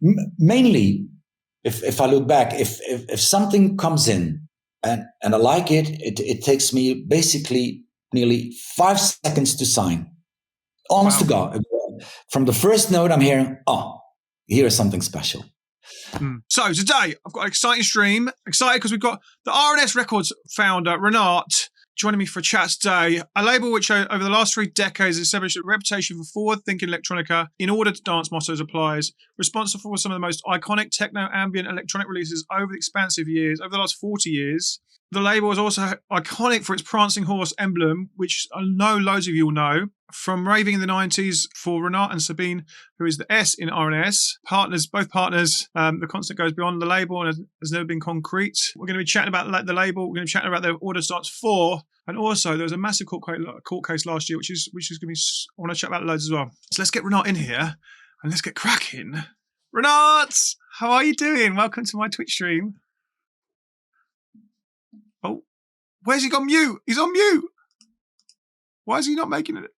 Mainly, if I look back, if something comes in and I like it, it takes me basically nearly 5 seconds to sign. Honest to God. From the first note I'm hearing, here is something special. So today I've got an exciting stream. Excited because we've got the R&S Records founder, Renaat, joining me for a chat today. A label which over the last 3 decades has established a reputation for forward-thinking electronica in order to dance mottos applies, responsible for some of the most iconic techno, ambient, electronic releases over the expansive years, over the last 40 years. The label is also iconic for its prancing horse emblem, which I know loads of you will know. From raving in the 90s for Renaat and Sabine, who is the S in R&S. Both partners, the constant goes beyond the label and has never been concrete. We're going to be chatting about the label. We're going to be chatting about the Order Starts 4. And also, there was a massive court case last year, which is going to be, I want to chat about loads as well. So let's get Renaat in here and let's get cracking. Renaat, how are you doing? Welcome to my Twitch stream. Oh, where's he gone mute? He's on mute. Why is he not making it?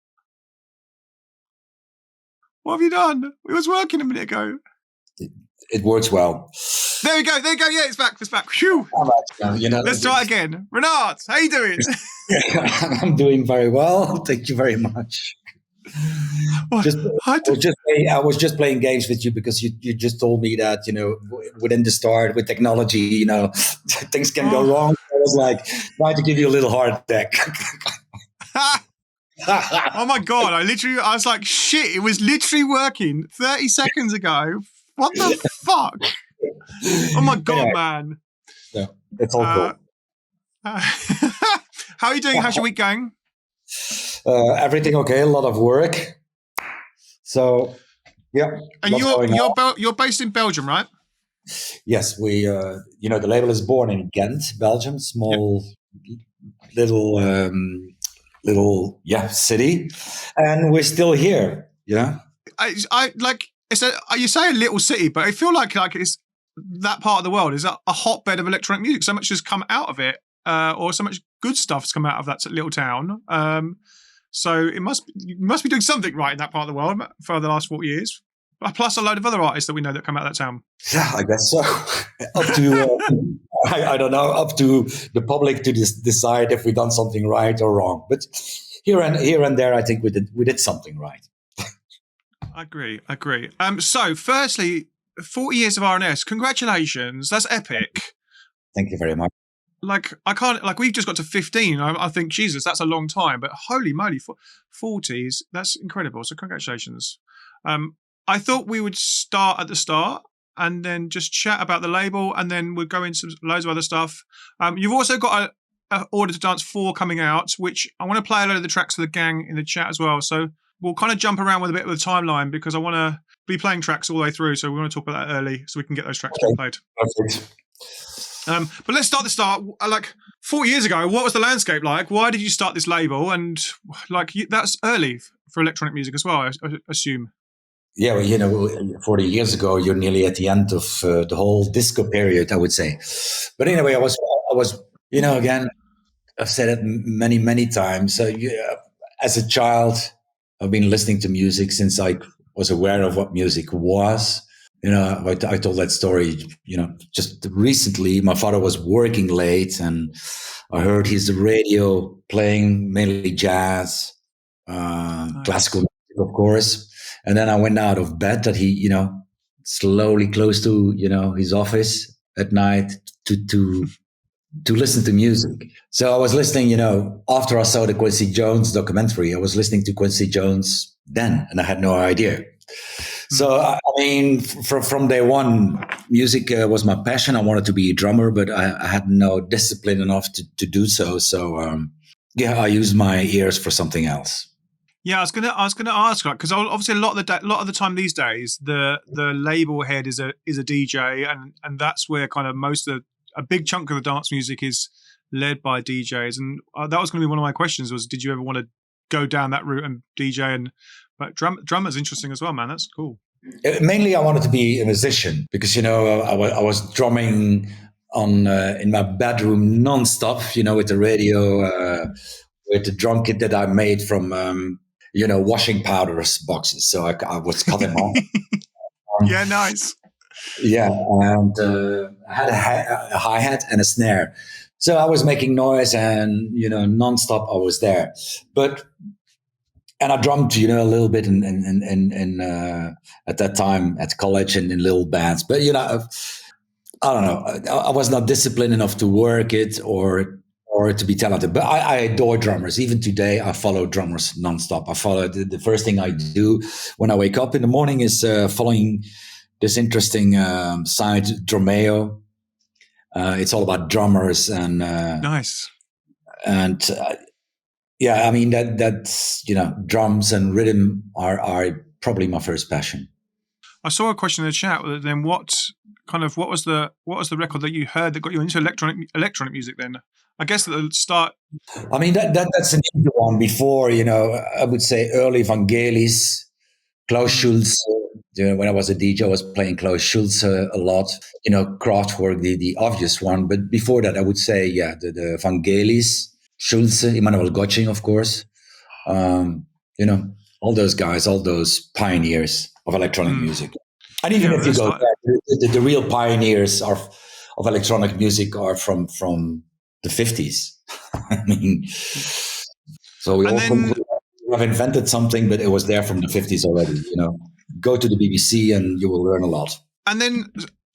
What have you done? It was working a minute ago. It works well. There we go. Yeah, it's back. Phew. Let's try it again. Renaat, how you doing? I'm doing very well. Thank you very much. I was just playing games with you because you just told me that, within the start with technology, things can go wrong. I was like, trying to give you a little heart attack. Oh my God. I was like, shit, it was literally working 30 seconds ago. What the fuck? Oh my God, man. Yeah, it's all cool. How are you doing? How's your week going? Everything okay, a lot of work. So, yeah. And you're based in Belgium, right? Yes, we, the label is born in Ghent, Belgium, small, little city, and we're still here. Yeah, I like. You say a little city, but I feel like it's that part of the world is a hotbed of electronic music. So much has come out of it, or so much good stuff has come out of that little town. So you must be doing something right in that part of the world for the last 40 years. Plus a load of other artists that we know that come out of that town. Yeah, I guess so. Up to I don't know, up to the public to decide if we've done something right or wrong. But here and there, I think we did something right. I agree. So, firstly, 40 years of R&S. Congratulations. That's epic. Thank you very much. We've just got to 15. I think, Jesus, that's a long time. But holy moly, 40s, that's incredible. So, congratulations. I thought we would start at the start and then just chat about the label, and then we'll go into loads of other stuff. You've also got a Order to Dance 4 coming out, which I want to play a load of the tracks for the gang in the chat as well. So we'll kind of jump around with a bit of the timeline because I want to be playing tracks all the way through. So we want to talk about that early so we can get those tracks played. Perfect. But let's start the start. 4 years ago, what was the landscape like? Why did you start this label? And that's early for electronic music as well, I assume. Yeah, well, 40 years ago, you're nearly at the end of the whole disco period, I would say. But anyway, I was, again, I've said it many, many times. As a child, I've been listening to music since I was aware of what music was. I told that story, just recently. My father was working late and I heard his radio playing mainly jazz, classical music, of course. And then I went out of bed that he, slowly close to, his office at night to listen to music. So I was listening, after I saw the Quincy Jones documentary, I was listening to Quincy Jones then, and I had no idea. So, from day one, music was my passion. I wanted to be a drummer, but I had no discipline enough to do so. So, I used my ears for something else. Yeah, I was gonna ask, because obviously a lot of the time these days, the label head is a DJ, and that's where kind of a big chunk of the dance music is led by DJs, and that was going to be one of my questions: was did you ever want to go down that route and DJ? But drummer's interesting as well, man. That's cool. Mainly, I wanted to be a musician because I was drumming in my bedroom nonstop, with the radio, with the drum kit that I made from. Washing powders boxes. So I was cutting off. Yeah, nice. Yeah, and I had a hi-hat and a snare. So I was making noise and, nonstop I was there. But, and I drummed, a little bit at that time at college and in little bands. But, I don't know. I was not disciplined enough to work it or to be talented. But I adore drummers. Even today, I follow drummers nonstop. I follow the first thing I do when I wake up in the morning is following this interesting site, Drumeo. It's all about drummers Nice. And yeah, I mean that's drums and rhythm are probably my first passion. I saw a question in the chat. Then what was the record that you heard that got you into electronic music? Then I guess at the start. I mean that's an easy one. Before I would say early Vangelis, Klaus Schulze. When I was a DJ, I was playing Klaus Schulze a lot. Kraftwerk, the obvious one. But before that, I would say the Vangelis, Schulze, Emmanuel Gotching, of course. All those guys, all those pioneers of electronic music. And even if you go back, the real pioneers of electronic music are from the 50s. I mean, so we all have invented something, but it was there from the 50s already. Go to the BBC and you will learn a lot. And then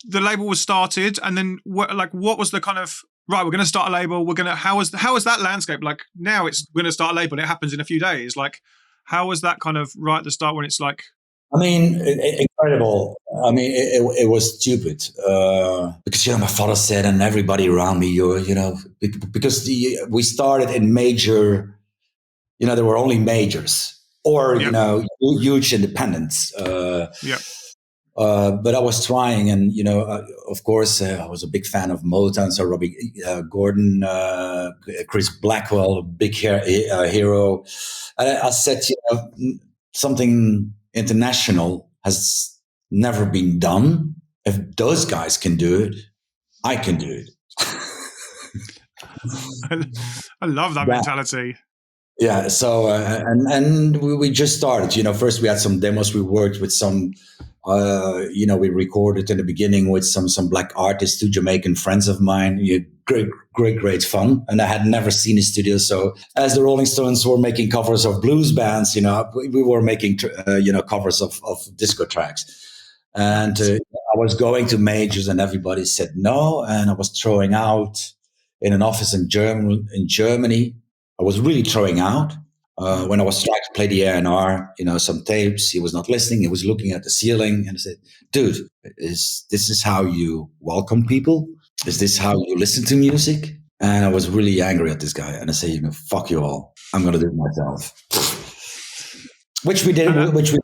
the label was started, and then what was the kind of right? We're going to start a label. How is that landscape? Like now, we're going to start a label. And it happens in a few days. Like how was that kind of right at the start when it's like? I mean, incredible. I mean, it was stupid because my father said, and everybody around me, because we started in major. There were only majors or huge independents. But I was trying, and of course, I was a big fan of Motown. So Robbie Gordon, Chris Blackwell, big hero. And I said, something international has never been done. If those guys can do it, I can do it. I love that mentality. Yeah. So and we just started. First we had some demos. We worked with some. We recorded in the beginning with some black artists, 2 Jamaican friends of mine. Great fun. And I had never seen a studio. So as the Rolling Stones were making covers of blues bands, we were making, covers of disco tracks. And I was going to majors and everybody said no. And I was throwing out in an office in Germany. I was really throwing out. When I was trying to play the R&R, some tapes, he was not listening. He was looking at the ceiling and I said, dude, this is how you welcome people? Is this how you listen to music? And I was really angry at this guy. And I said, fuck you all. I'm going to do it myself. Which we did, which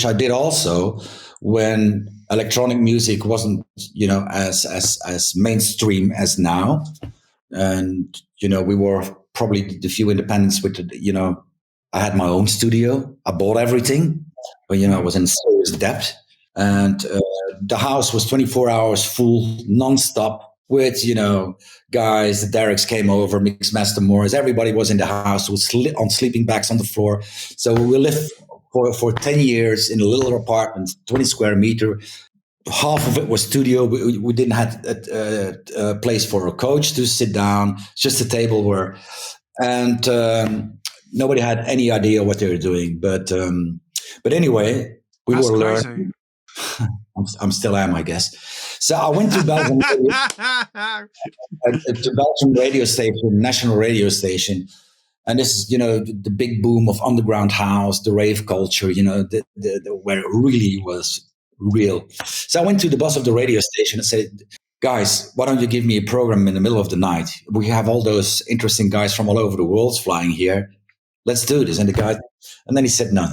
I did also when electronic music wasn't, as mainstream as now. And, we were probably the few independents with, I had my own studio. I bought everything, but, I was in serious debt. And the house was 24 hours full, nonstop with, guys. The Derricks came over, Mixmaster Morris. Everybody was in the house on sleeping bags on the floor. So we lived for 10 years in a little apartment, 20 square meter. Half of it was studio. We didn't have a place for a coach to sit down, just a table and nobody had any idea what they were doing. But anyway, we That's were crazy. learning. I'm still am, I guess. So I went to Belgium, to Belgium radio station, national radio station. And this is, the big boom of underground house, the rave culture, where it really was real. So I went to the boss of the radio station and said, guys, why don't you give me a program in the middle of the night? We have all those interesting guys from all over the world flying here. Let's do this. And the guy, and then he said, no.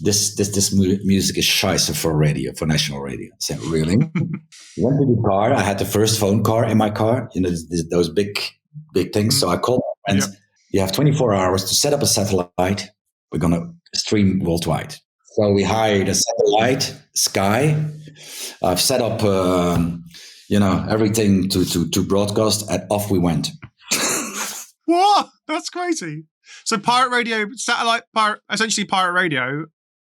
This music is scheisse for radio, for national radio. I said, really? Went to the car. I had the first phone car in my car, those big things. So I called my friends. You have 24 hours to set up a satellite. We're going to stream worldwide. So we hired a satellite, Sky. I've set up, everything to broadcast, and off we went. What? That's crazy. So pirate radio, satellite pirate, essentially pirate radio.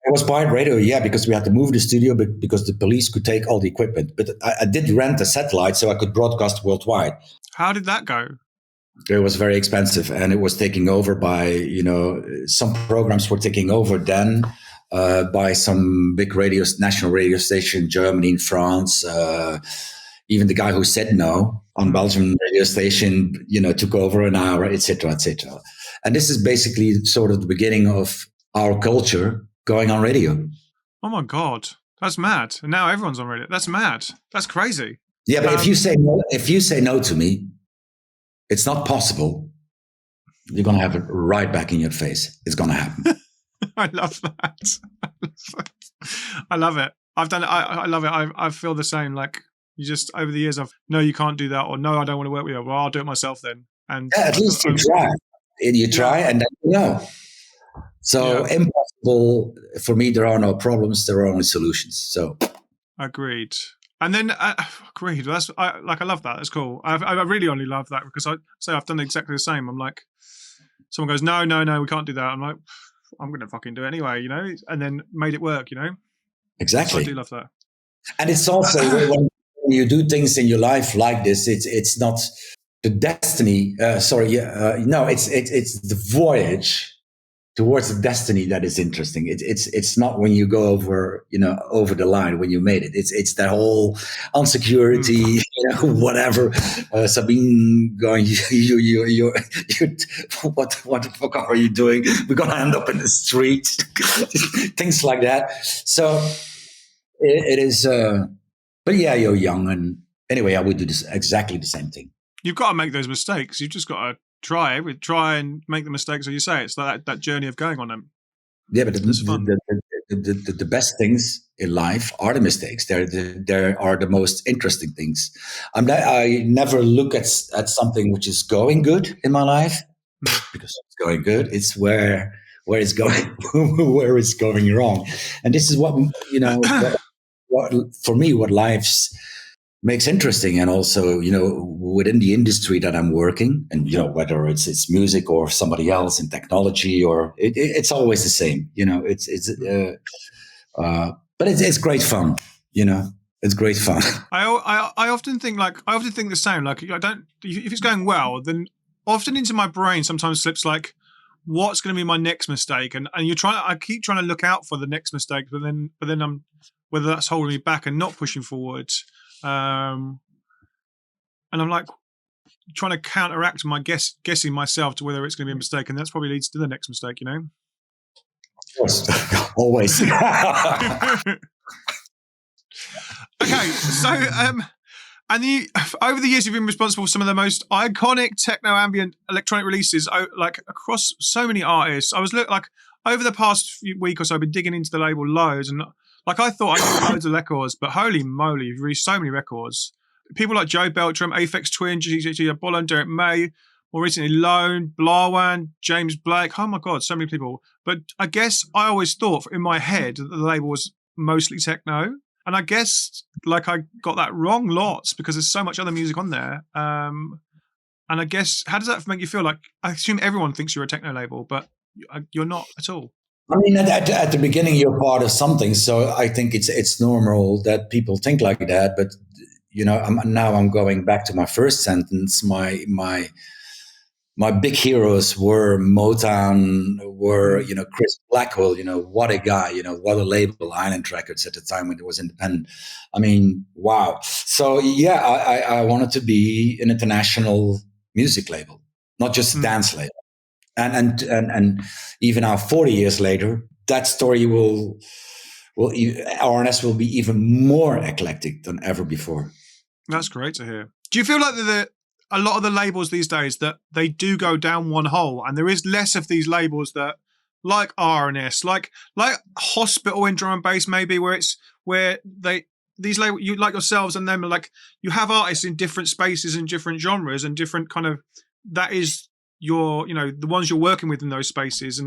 It was pirate radio, yeah, because we had to move the studio because the police could take all the equipment. But I did rent a satellite so I could broadcast worldwide. How did that go? It was very expensive, and it was taken over by, some programs were taking over then by some big national radio station in Germany, in France. Even the guy who said no on Belgian radio station, took over an hour, etc., etc. And this is basically sort of the beginning of our culture going on radio. Oh my God, that's mad! And now everyone's on radio. That's mad. That's crazy. Yeah, but if you say no to me, it's not possible. You're gonna have it right back in your face. It's gonna happen. I love that. I love it. I've done it. I love it. I feel the same. Like you just over the years, no, you can't do that, or no, I don't want to work with you. Well, I'll do it myself then. And yeah, at least you try. And you try, and then you know. So impossible for me. There are no problems. There are only solutions. So agreed. And then agreed. That's I love that. That's cool. I really only love that because I've done exactly the same. I'm like, someone goes, no, we can't do that. I'm like, I'm gonna fucking do it anyway, and then made it work, Exactly. So I do love that. And it's also when you do things in your life like this, it's not the destiny. It's the voyage towards the destiny that is interesting. It's not when you go over the line when you made it. It's that whole insecurity, whatever. Sabine going, you what the fuck are you doing? We're gonna end up in the street, things like that. So it is. But yeah, you're young, and anyway, I would do this exactly the same thing. You've got to make those mistakes. You've just got to try and make the mistakes, as you say. It's like that journey of going on them. Yeah, but the best things in life are the mistakes. They are the most interesting things. I never look at something which is going good in my life because it's going good. It's where it's going where it's going wrong, and this is what what for me what life's makes interesting, and also within the industry that I'm working, and whether it's music or somebody else in technology, or it's always the same. But it's great fun. It's great fun. I often think the same. Like if it's going well, then often into my brain sometimes slips like, what's going to be my next mistake, and I keep trying to look out for the next mistake, but then I'm whether that's holding me back and not pushing forward. And I'm like trying to counteract my guessing myself to whether it's going to be a mistake, and that's probably leads to the next mistake. Of course, always. Okay, so and over the years you've been responsible for some of the most iconic techno ambient electronic releases, like across so many artists. I was over the past week or so, I've been digging into the label loads, and like I thought I knew loads of records, but holy moly, you've released so many records. People like Joe Beltram, Aphex Twin, GGG, Apollo, Derek May, more recently Lone, Blawan, James Blake. Oh my God, so many people. But I guess I always thought in my head that the label was mostly techno. And I guess I got that wrong lots because there's so much other music on there. And I guess, how does that make you feel? Like, I assume everyone thinks you're a techno label, but you're not at all. I mean, at the beginning, you're part of something, so I think it's normal that people think like that. But I'm going back to my first sentence. My big heroes were Motown, were Chris Blackwell. What a guy. What a label. Island Records at the time when it was independent. I mean, wow. So yeah, I wanted to be an international music label, not just a dance label. And even now, 40 years later, that story will R&S will be even more eclectic than ever before. That's great to hear. Do you feel like a lot of the labels these days that they do go down one hole, and there is less of these labels that like R&S, like Hospital in drum and bass, maybe these labels, you like yourselves and them, like you have artists in different spaces and different genres and different kind of, that is your, the ones you're working with in those spaces.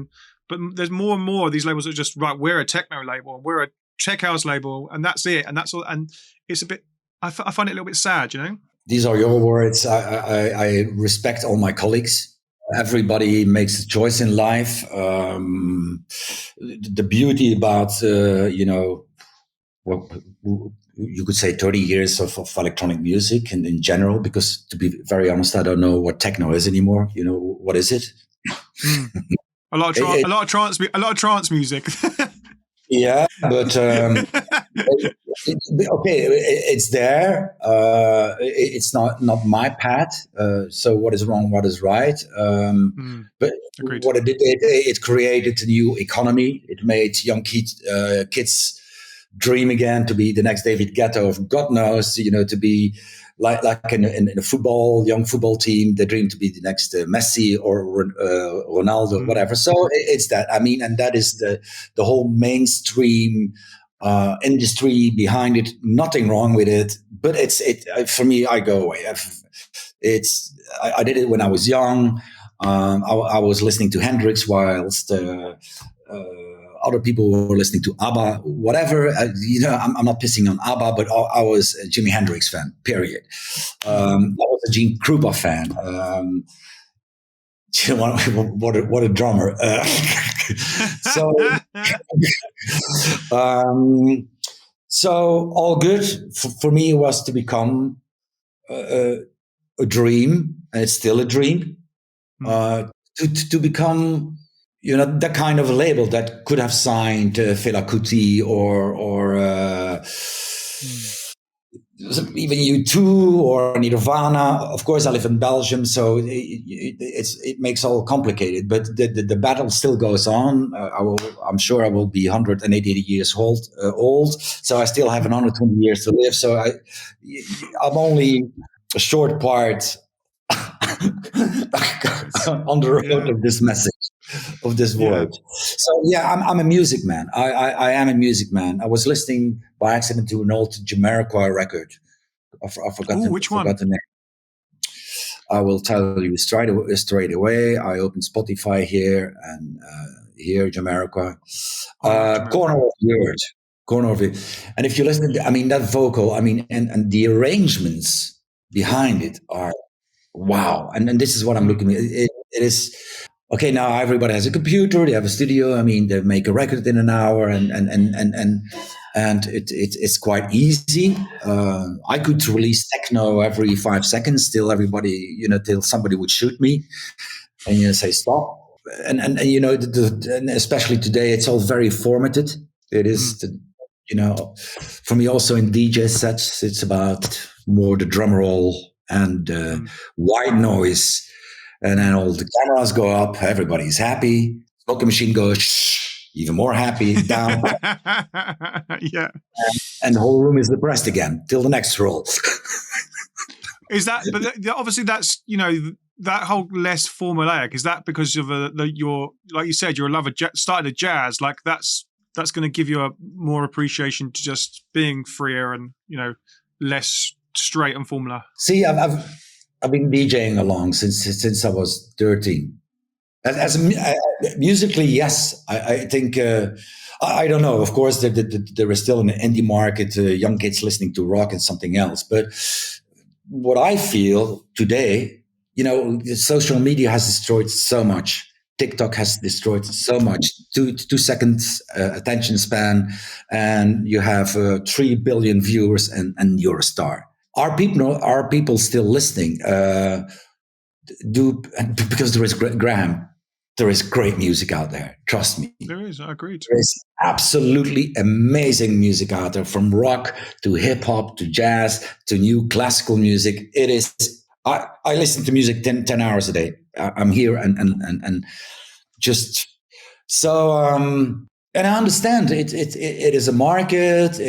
But there's more and more of these labels that are just, right, we're a techno label and we're a tech house label and that's it. And that's all. And it's a bit, I find it a little bit sad, These are your words. I respect all my colleagues. everybody makes a choice in life. The beauty about well, you could say 30 years of electronic music and in general, because to be very honest, I don't know what techno is anymore. What is it? A lot of trance music. Yeah, but okay, it's there. It's not my path. So what is wrong? What is right? But Agreed. what it did, it created a new economy. It made young kids dream again to be the next David Guetta of God knows. To be like in a young football team, they dream to be the next Messi or Ronaldo, whatever. So it's that. I mean, and that is the whole mainstream industry behind it. Nothing wrong with it, but for me. I go away. I did it when I was young. I was listening to Hendrix whilst other people were listening to ABBA, whatever. I'm not pissing on ABBA, but I was a Jimi Hendrix fan, period. I was a Gene Krupa fan. What a drummer. So all good. For me, it was to become a dream, and it's still a dream, to become that kind of a label that could have signed Fela Kuti or even U2 or Nirvana. Of course, I live in Belgium, so it makes all complicated. But the battle still goes on. I'm sure I will be 180 years old. So I still have 120 years to live. So I'm only a short part on the road of this message, of this word. So yeah, I'm a music man. I am a music man. I was listening by accident to an old Jamiroquai record. I forgot the name. I will tell you straight away. I opened Spotify here and here Jamiroquai. Corner of it. And if you listen to, that vocal, and the arrangements behind it are wow. And this is what I'm looking at. It is okay. Now everybody has a computer. They have a studio. They make a record in an hour, and it's quite easy. I could release techno every 5 seconds till everybody, till somebody would shoot me and say stop. And especially today, it's all very formatted. It is, for me also in DJ sets, it's about more the drum roll and white noise, and then all the cameras go up, everybody's happy, smoking machine goes shh, even more happy, down. Yeah, and the whole room is depressed again till the next roll. Is that, but obviously that's, that whole less formulaic, is that because of your, like you said, you're a lover, started a jazz, like that's going to give you a more appreciation to just being freer and, less straight and formula? See, I've been DJing along since I was 13. Musically, yes, I think I don't know. Of course, there is still an indie market, young kids listening to rock and something else. But what I feel today, social media has destroyed so much. TikTok has destroyed so much. 2 seconds attention span, and you have 3 billion viewers, and you're a star. Are people still listening? Because there is Graham, there is great music out there. Trust me. There is. I agree. There is absolutely amazing music out there, from rock to hip hop to jazz to new classical music. It is. I listen to music 10 hours a day. I'm here and just so. And I understand it is a market.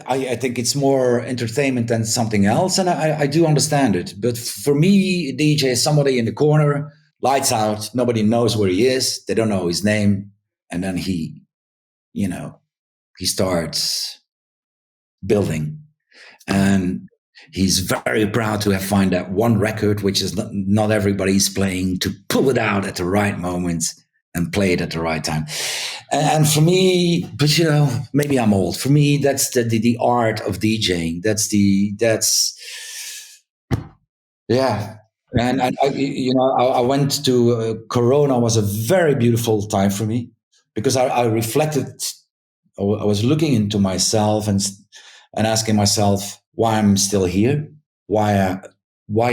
I think it's more entertainment than something else, and I do understand it. But for me, a DJ is somebody in the corner, lights out, nobody knows where he is, they don't know his name, and then he starts building, and he's very proud to have found that one record, which is not everybody's playing, to pull it out at the right moment and play it at the right time. And for me, but maybe I'm old. For me, that's the art of DJing. And I went to Corona was a very beautiful time for me because I reflected. I was looking into myself and asking myself why I'm still here. Why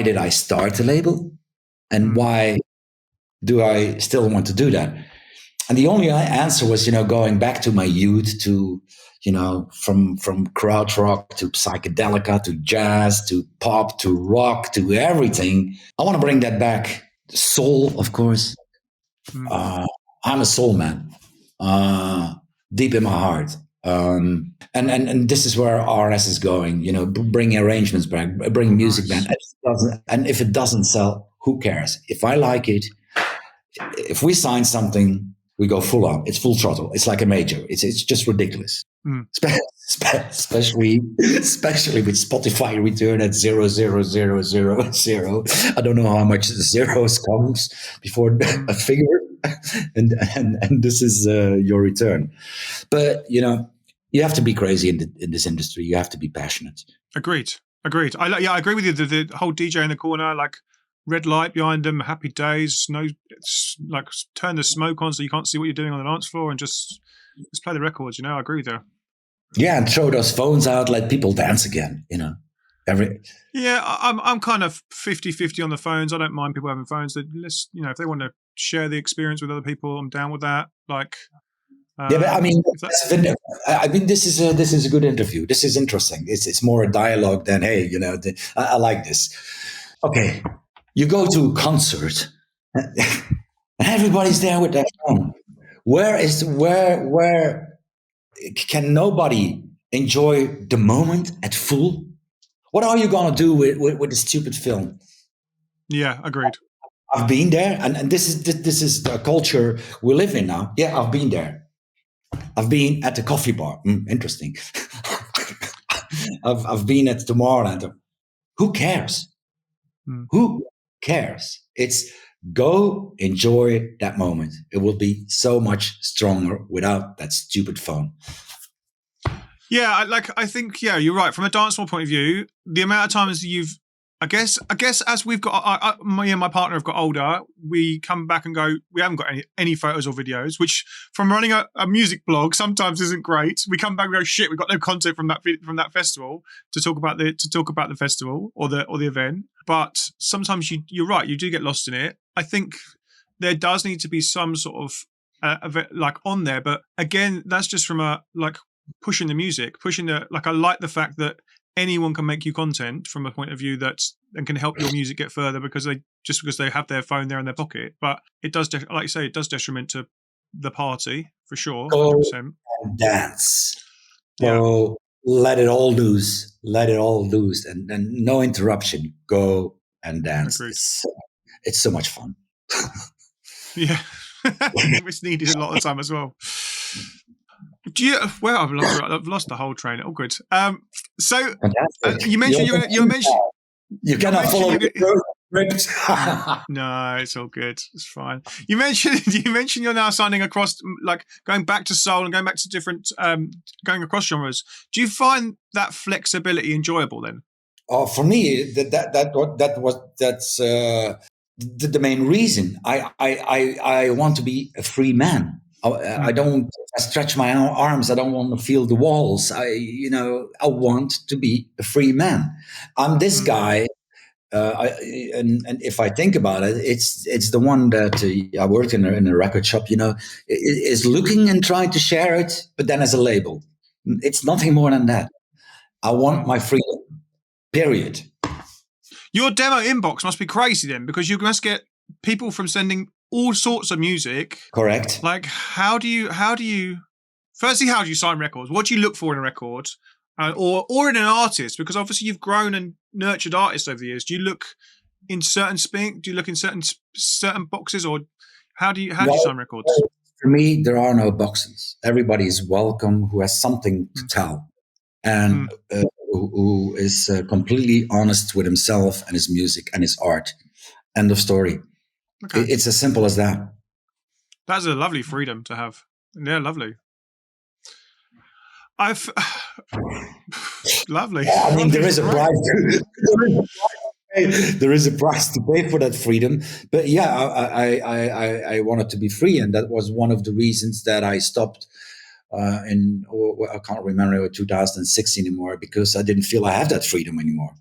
did I start the label, and why do I still want to do that? And the only answer was, going back to my youth, to, from krautrock to psychedelica to jazz to pop to rock to everything. I want to bring that back. Soul, of course. I'm a soul man, deep in my heart. And this is where R&S is going. Bring arrangements back, bring music back. And if it doesn't sell, who cares? If I like it, if we sign something, we go full on. It's full throttle. It's like a major. It's just ridiculous. Especially with Spotify return at 0.0000. I don't know how much zeros comes before a figure, and this is your return. But you have to be crazy in this industry. You have to be passionate. Agreed. I agree with you. The whole DJ in the corner, like red light behind them, happy days, it's like turn the smoke on so you can't see what you're doing on the dance floor, and just play the records. I agree with you. Yeah, and throw those phones out, let people dance again. I'm kind of 50-50 on the phones. I don't mind people having phones. If they want to share the experience with other people, I'm down with that. Like, but I mean, this is a good interview. This is interesting. It's more a dialogue than I like this. Okay, you go to a concert, and everybody's there with their phone. Where can nobody enjoy the moment at full? What are you gonna do with the stupid film? Yeah, agreed. I've been there, and this is the culture we live in now. Yeah, I've been there. I've been at the coffee bar. Interesting. I've been at Tomorrowland. Who cares? Who cares? It's go enjoy that moment. It will be so much stronger without that stupid phone. Yeah, I think you're right. From a dancehall point of view, the amount of times I guess as we've got, me and my partner have got older, we come back and go, we haven't got any photos or videos, which from running a music blog sometimes isn't great. We come back and go, shit, we've got no content from that festival to talk about the festival or the event. But sometimes you're right, you do get lost in it. I think there does need to be some sort of like on there, but again, that's just from a like pushing the music, I like the fact that anyone can make you content from a point of view and can help your music get further because they have their phone there in their pocket. But it does, like you say, it does detriment to the party for sure. 100%. And dance. So let it all loose, and no interruption. Go and dance. It's so much fun. Yeah, it's needed a lot of the time as well. I've lost the whole train. Oh, good. So you mentioned you cannot follow the script. No, it's all good. It's fine. You mentioned you're now signing across, like going back to soul and going back to different, going across genres. Do you find that flexibility enjoyable then? Oh, for me, that's the main reason. I want to be a free man. I don't stretch my arms. I don't want to feel the walls. I want to be a free man. I'm this guy, and if I think about it, it's the one that I worked in a record shop. Is looking and trying to share it, but then as a label, it's nothing more than that. I want my freedom. Period. Your demo inbox must be crazy then, because you must get people from sending all sorts of music. Correct. Like, how do you firstly, how do you sign records? What do you look for in a record, or in an artist? Because obviously you've grown and nurtured artists over the years. Do you look in certain certain boxes, or how do you sign records? For me, there are no boxes. Everybody is welcome who has something to tell, and who is completely honest with himself and his music and his art. End of story. Okay. It's as simple as that. That's a lovely freedom to have. Yeah, lovely. Lovely. I mean, there is a price there is a price to pay for that freedom. But yeah, I wanted to be free, and that was one of the reasons that I stopped I can't remember 2006 anymore, because I didn't feel I have that freedom anymore.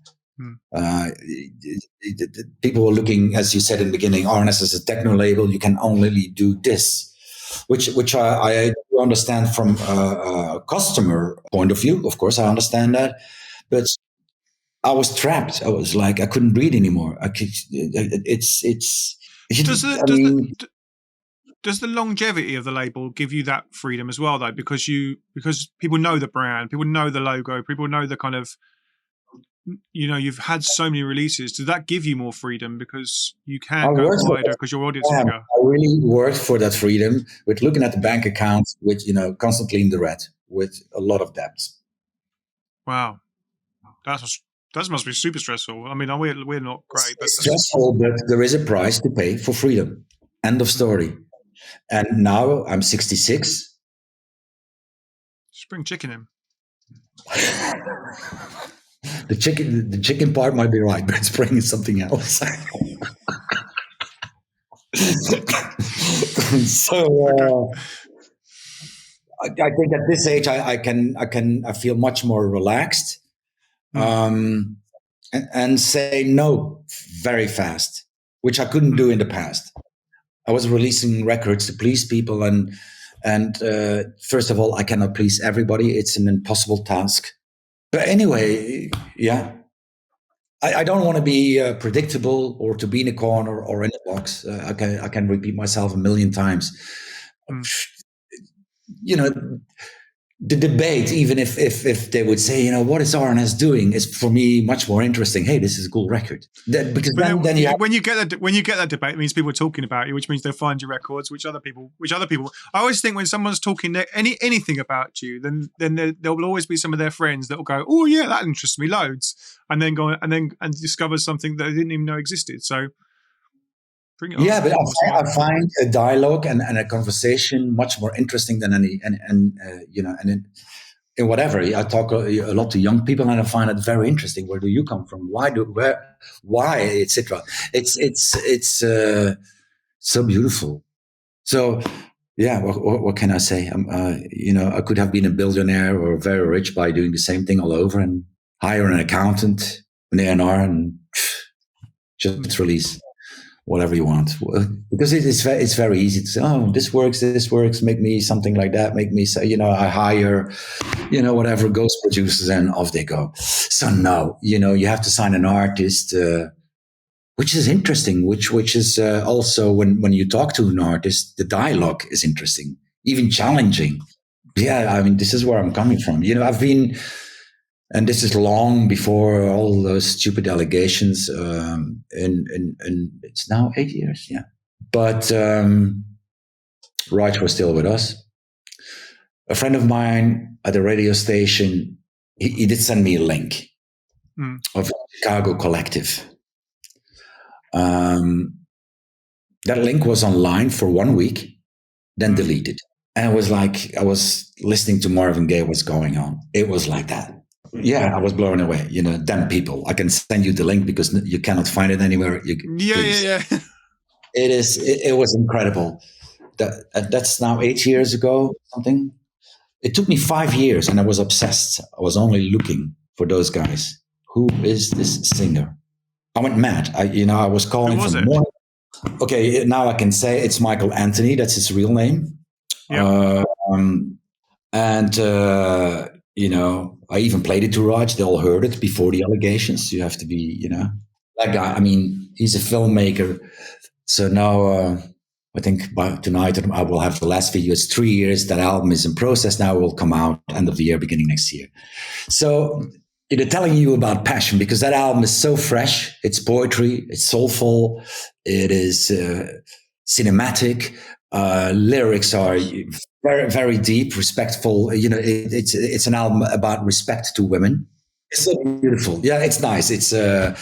People were looking, as you said in the beginning, R&S is a techno label. You can only do this, which I understand from a customer point of view. Of course, I understand that, but I was trapped. I was like, I couldn't breathe anymore. Does the longevity of the label give you that freedom as well, though? Because people know the brand, people know the logo, people know the kind of, you've had so many releases. Does that give you more freedom because you can go wider because your audience is bigger? I really worked for that freedom with looking at the bank accounts, with constantly in the red with a lot of debts. Wow, that must be super stressful. I mean, we're not great, but it's stressful. But there is a price to pay for freedom. End of story. And now I'm 66. Just bring chicken in. The chicken part might be right, but it's bringing something else. So I think at this age I feel much more relaxed, and say no very fast, which I couldn't do in the past. I was releasing records to please people, and first of all, I cannot please everybody. It's an impossible task. But anyway, yeah, I don't want to be predictable or to be in a corner or in a box. I can repeat myself a million times. The debate, even if they would say, what is R&S doing, is for me much more interesting. Hey, this is a cool record. Because then when you get that debate, it means people are talking about you, which means they'll find your records, which other people. I always think when someone's talking anything about you, then there will always be some of their friends that will go, oh yeah, that interests me loads, and then go and discover something that they didn't even know existed. So. Yeah, but I find a dialogue and a conversation much more interesting than in whatever. I talk a lot to young people, and I find it very interesting. Where do you come from? Why, etc. It's so beautiful. So yeah, what can I say? I could have been a billionaire or very rich by doing the same thing all over and hire an accountant, an A&R, and just release whatever you want, because it's very easy to say, oh, this works, make me something like that, make me say, I hire, whatever ghost producers, and off they go. So no, you have to sign an artist, which is interesting, which is also when you talk to an artist, the dialogue is interesting, even challenging. Yeah, I mean, this is where I'm coming from. I've been. And this is long before all those stupid allegations. And it's now 8 years, yeah. But Raj was still with us. A friend of mine at the radio station, he did send me a link of a Chicago collective. That link was online for 1 week, then deleted. And it was like I was listening to Marvin Gaye, what's going on. It was like that. Yeah, I was blown away. Damn people. I can send you the link because you cannot find it anywhere. Yeah. It was incredible. That's now 8 years ago, something. It took me 5 years, and I was obsessed. I was only looking for those guys. Who is this singer? I went mad. I was calling from the morning. Okay, now I can say it's Michael Anthony. That's his real name. Yeah. I even played it to Raj. They all heard it before the allegations. You have to be, that guy. I mean, he's a filmmaker. So now I think by tonight I will have the last video. It's 3 years. That album is in process now. It will come out end of the year, beginning next year. So telling you about passion, because that album is so fresh. It's poetry. It's soulful. It is cinematic. Lyrics are very, very deep, respectful. It's an album about respect to women. It's so beautiful. Yeah, it's nice. It's so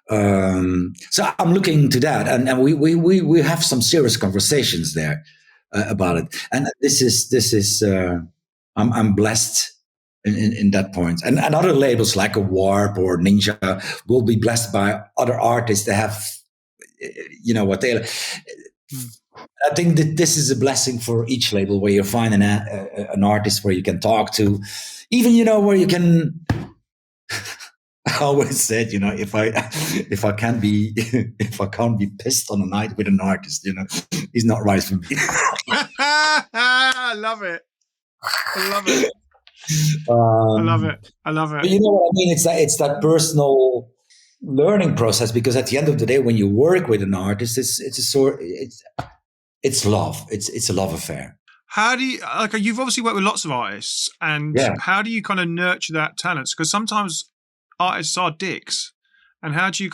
I'm looking to that, and we have some serious conversations there about it. And this is I'm blessed in that point. And other labels like a Warp or Ninja will be blessed by other artists that have, what they. I think that this is a blessing for each label where you find an artist where you can talk to, even where you can. I always said, if I can't be pissed on a night with an artist, he's not right for me. I love it. I love it. I love it. But you know what I mean? It's that personal learning process, because at the end of the day, when you work with an artist, it's love. It's a love affair. How do you, you've obviously worked with lots of artists, and how do you kind of nurture that talent? Because sometimes artists are dicks, and how do you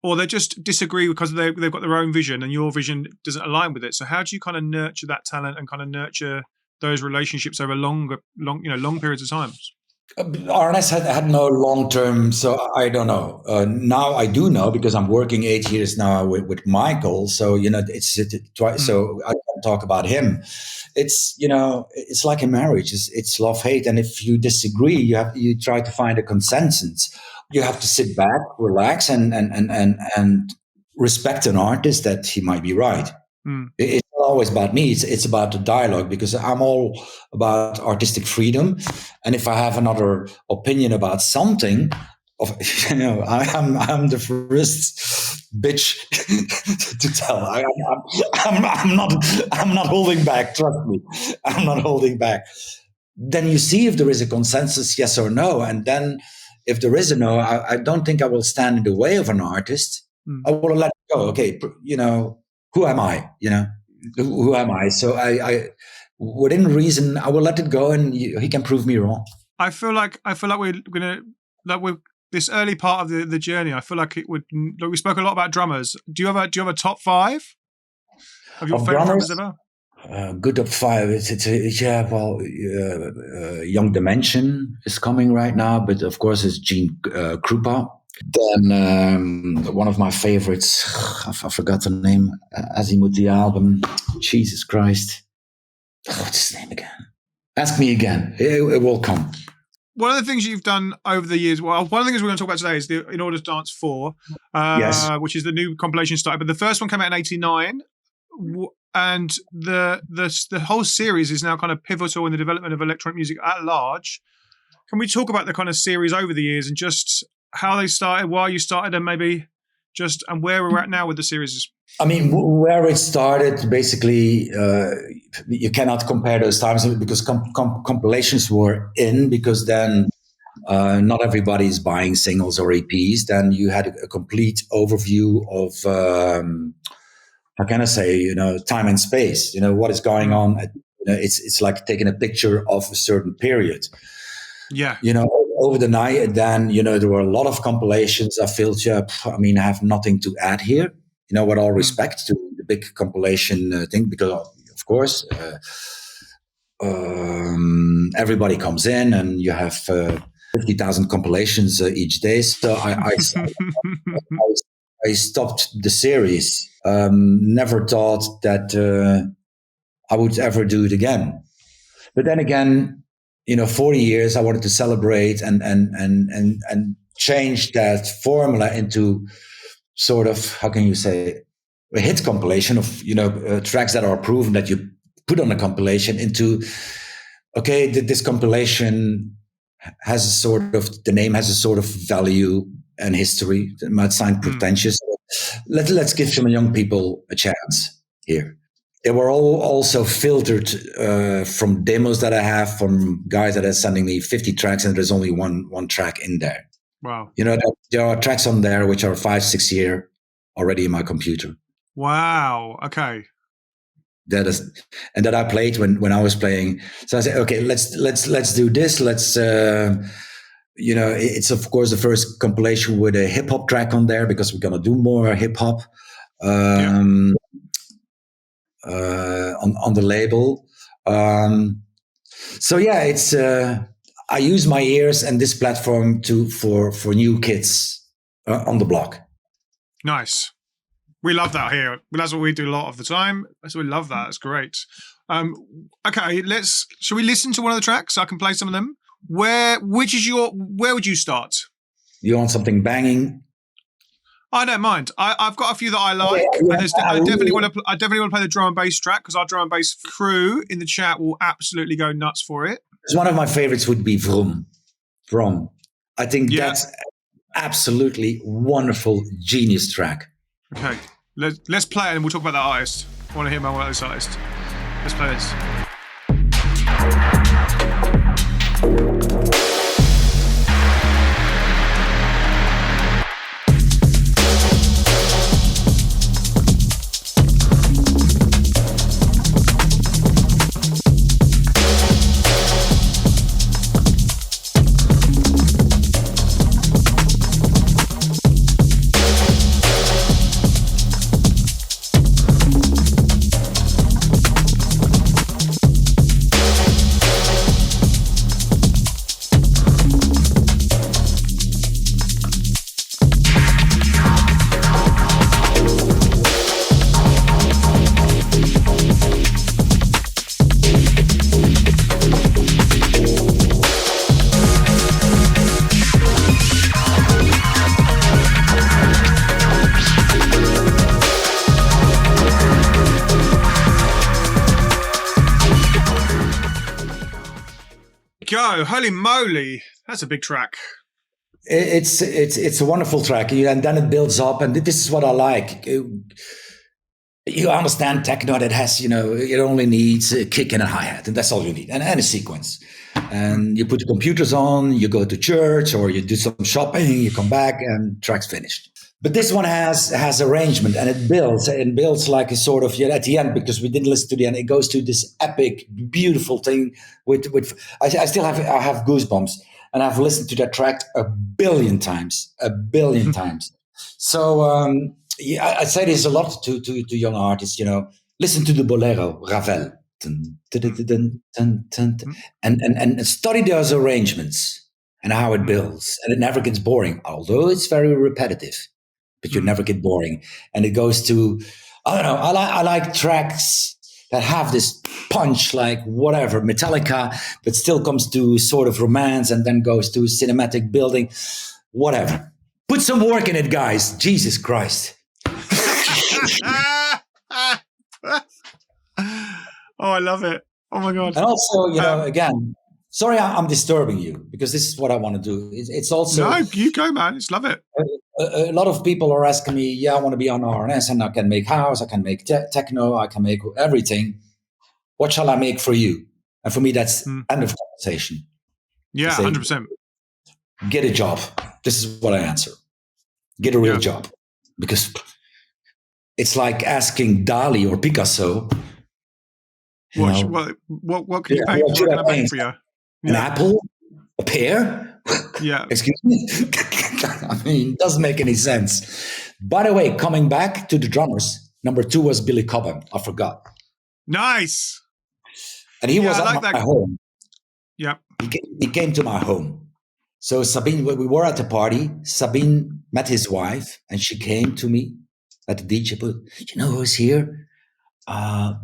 or they just disagree because they've got their own vision and your vision doesn't align with it. So how do you kind of nurture that talent and kind of nurture those relationships over long periods of time? R&S had no long term, so I don't know. Now I do know, because I'm working 8 years now with Michael. So so I can talk about him. It's it's like a marriage. It's love hate, and if you disagree, you try to find a consensus. You have to sit back, relax, and respect an artist that he might be right. It's not always about me. It's about the dialogue, because I'm all about artistic freedom. And if I have another opinion about something, I'm the first bitch to tell. I'm not holding back. Trust me, I'm not holding back. Then you see if there is a consensus, yes or no, and then if there is a no, I don't think I will stand in the way of an artist. I will let it go. Okay, who am I? Who am I? So I within reason, I will let it go, and he can prove me wrong. I feel like we're this early part of the journey. I feel like it would. Like, we spoke a lot about drummers. Do you have a top 5 of your favorite drummers ever? Good top 5. Young Dimension is coming right now, but of course it's Gene Krupa. Then one of my favorites, I forgot the name, Azimuth, the album. Jesus Christ. What's his name again? Ask me again. It will come. One of the things you've done over the years, one of the things we're going to talk about today is the In Order to Dance 4, yes, which is the new compilation started. But the first one came out in 1989. And the whole series is now kind of pivotal in the development of electronic music at large. Can we talk about the kind of series over the years and just how they started, why you started, and maybe and where we're at now with the series? I mean, where it started, basically, you cannot compare those times, because compilations were in, because then not everybody is buying singles or EPs. Then you had a complete overview of, how can I say, time and space, what is going on. It's like taking a picture of a certain period. Yeah. Over the night, then, there were a lot of compilations. I felt, I have nothing to add here, with all respect to the big compilation thing, because, of course, everybody comes in and you have 50,000 compilations each day. So I stopped the series. Never thought that I would ever do it again. But then again, 40 years, I wanted to celebrate and change that formula into sort of, how can you say, a hit compilation of, tracks that are proven that you put on a compilation into, okay, this compilation has a sort of, the name has a sort of value and history. It might sound pretentious. Let's give some young people a chance here. They were all also filtered from demos that I have from guys that are sending me 50 tracks, and there's only one track in there. Wow. There are tracks on there which are 5-6 years already in my computer. Wow. Okay. That I played when I was playing. So I said, okay, let's do this. Let's it's of course the first compilation with a hip hop track on there, because we're gonna do more hip hop. On the label. So yeah, it's I use my ears and this platform for new kids on the block. Nice. We love that here. That's what we do a lot of the time. So we love that. It's great. Okay, shall we listen to one of the tracks? I can play some of them. Where would you start? You want something banging? I don't mind. I've got a few that I like, Yeah, and I definitely want to play the drum and bass track because our drum and bass crew in the chat will absolutely go nuts for it. One of my favorites would be Vromm. I think that's absolutely wonderful, genius track. Okay, let's play it and we'll talk about that artist. I want to hear more about this artist. Let's play this. Go, holy moly, that's a big track. It's a wonderful track, and then it builds up, and this is what I like. You understand techno that has, it only needs a kick and a hi-hat, and that's all you need, and a sequence. And you put the computers on, you go to church, or you do some shopping, you come back, and track's finished. But this one has arrangement, and it builds like a sort of, at the end, because we didn't listen to the end, it goes to this epic, beautiful thing with I still have goosebumps, and I've listened to that track a billion times. So I say this a lot to young artists, listen to the bolero, Ravel, and study those arrangements and how it builds, and it never gets boring, although it's very repetitive. But you never get boring. And it goes to, I don't know, I like tracks that have this punch, like whatever, Metallica, but still comes to sort of romance and then goes to cinematic building, whatever. Put some work in it, guys. Jesus Christ. Oh, I love it. Oh my God. And also, again, sorry, I'm disturbing you because this is what I want to do. It's also... No, you go, man. Just love it. A lot of people are asking me, I want to be on R&S and I can make house, I can make techno, I can make everything. What shall I make for you? And for me, that's end of conversation. Yeah, say, 100%. Get a job. This is what I answer. Get a real job. Because it's like asking Dali or Picasso. What can you paint? What can I paint for you? An apple? A pear? Yeah. Excuse me? I mean, it doesn't make any sense. By the way, coming back to the drummers, number 2 was Billy Cobham. I forgot. Nice. And he was at my home. Yeah. He came to my home. So Sabine, we were at the party. Sabine met his wife, and she came to me at the DJ booth. You know who's here?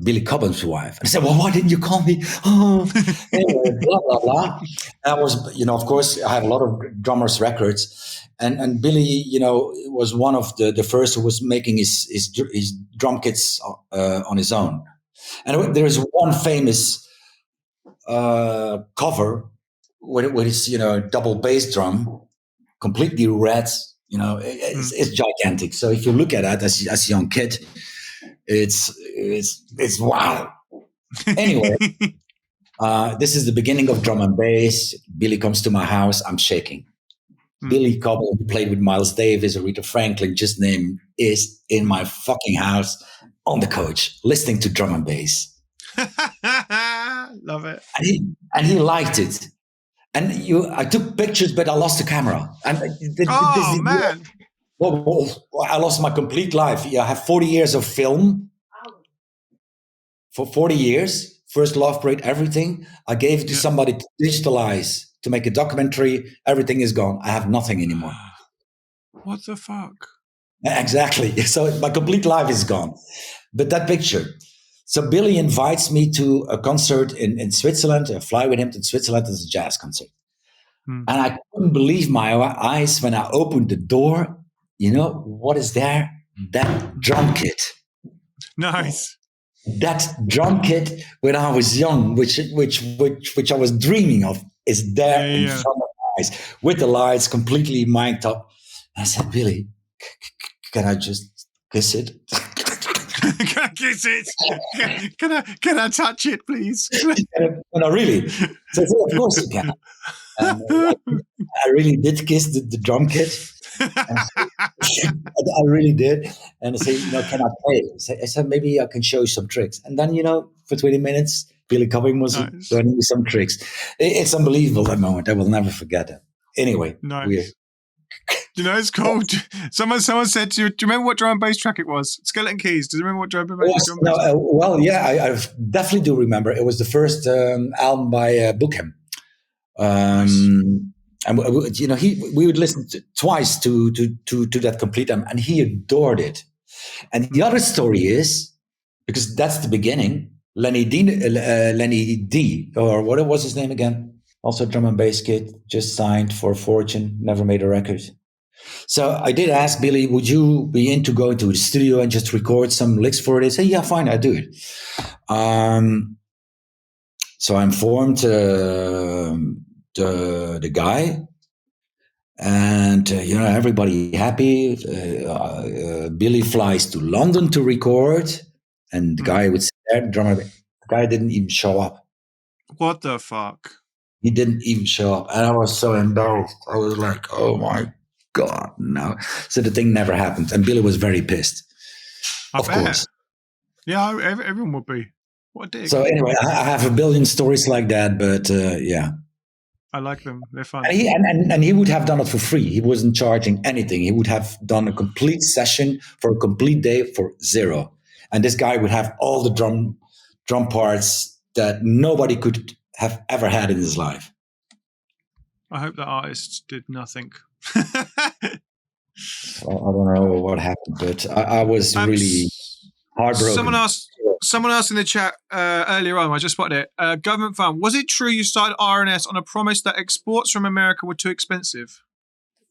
Billy Cobham's wife. And I said, well, why didn't you call me? Oh, anyway, blah, blah, blah. And I was, of course, I have a lot of drummers records. And Billy, was one of the first who was making his drum kits on his own. And there is one famous cover with his, double bass drum, completely red. It's gigantic. So if you look at that as a young kid, it's wow. Anyway, this is the beginning of drum and bass. Billy comes to my house. I'm shaking. Billy Cobham, who played with Miles Davis, Aretha Franklin, just name, is in my fucking house on the couch, listening to drum and bass. Love it. And he liked it. And I took pictures, but I lost the camera. And man. Well, I lost my complete life. I have 40 years of film. For 40 years, First Love Parade, everything. I gave it to somebody to digitalize, to make a documentary. Everything is gone. I have nothing anymore. What the fuck? Exactly. So my complete life is gone. But that picture. So Billy invites me to a concert in Switzerland. I fly with him to Switzerland. It's a jazz concert. And I couldn't believe my eyes when I opened the door. You know, what is there? That drum kit. Nice. That drum kit when I was young, which I was dreaming of, is there in front of my eyes with the lights completely mic'd up. And I said, Billy, can I just kiss it? Can I kiss it? Can I touch it, please? No, really. So I said, of course you can. I really did kiss the drum kit. I really did. And I said, can I play? I said, maybe I can show you some tricks. And then, for 20 minutes, Billy Cumming was learning me some tricks. It's unbelievable, that moment. I will never forget it. Anyway. Nice. It's cool. Someone said to you, do you remember what drum and bass track it was? Skeleton Keys. Do you remember what drum and bass track? Well, yeah, I definitely do remember. It was the first album by Bookham. And we would listen twice to that complete album, and he adored it. And the other story is, because that's the beginning, Lenny D, or what was his name again? Also drum and bass kid, just signed for Fortune, never made a record. So I did ask Billy, would you be into going to the studio and just record some licks for it? He said, yeah, fine, I do it. So I informed the guy, and everybody happy. Billy flies to London to record, and the guy would sit there, drummer. The guy didn't even show up. What the fuck? He didn't even show up, and I was so embarrassed. I was like, "Oh my God, no!" So the thing never happened, and Billy was very pissed. Of course, yeah, everyone would be. What a dick. So anyway, I have a billion stories like that, but yeah. I like them. They're fun. And he would have done it for free. He wasn't charging anything. He would have done a complete session for a complete day for $0. And this guy would have all the drum parts that nobody could have ever had in his life. I hope the artist did nothing. I don't know what happened, but I was really heartbroken. Someone asked in the chat earlier on, I just spotted it, Government Fund, was it true you started R&S on a promise that exports from America were too expensive?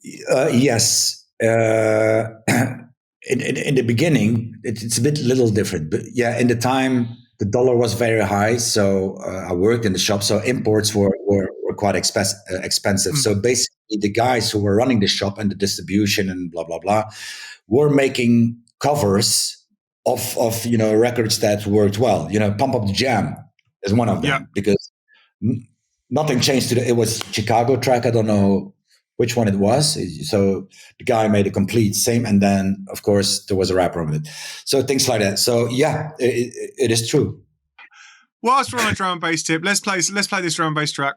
Yes. In the beginning, it's a little different. But yeah, in the time, the dollar was very high. So I worked in the shop. So imports were quite expensive. So basically, the guys who were running the shop and the distribution and blah, blah, blah, were making covers of records that worked well. Pump Up the Jam is one of them because nothing changed it was Chicago track. I don't know which one it was. So the guy made a complete same, and then of course there was a rapper on it. So things like that. So yeah, it is true. Whilst we're on a drum and bass tip, let's play this drum and bass track,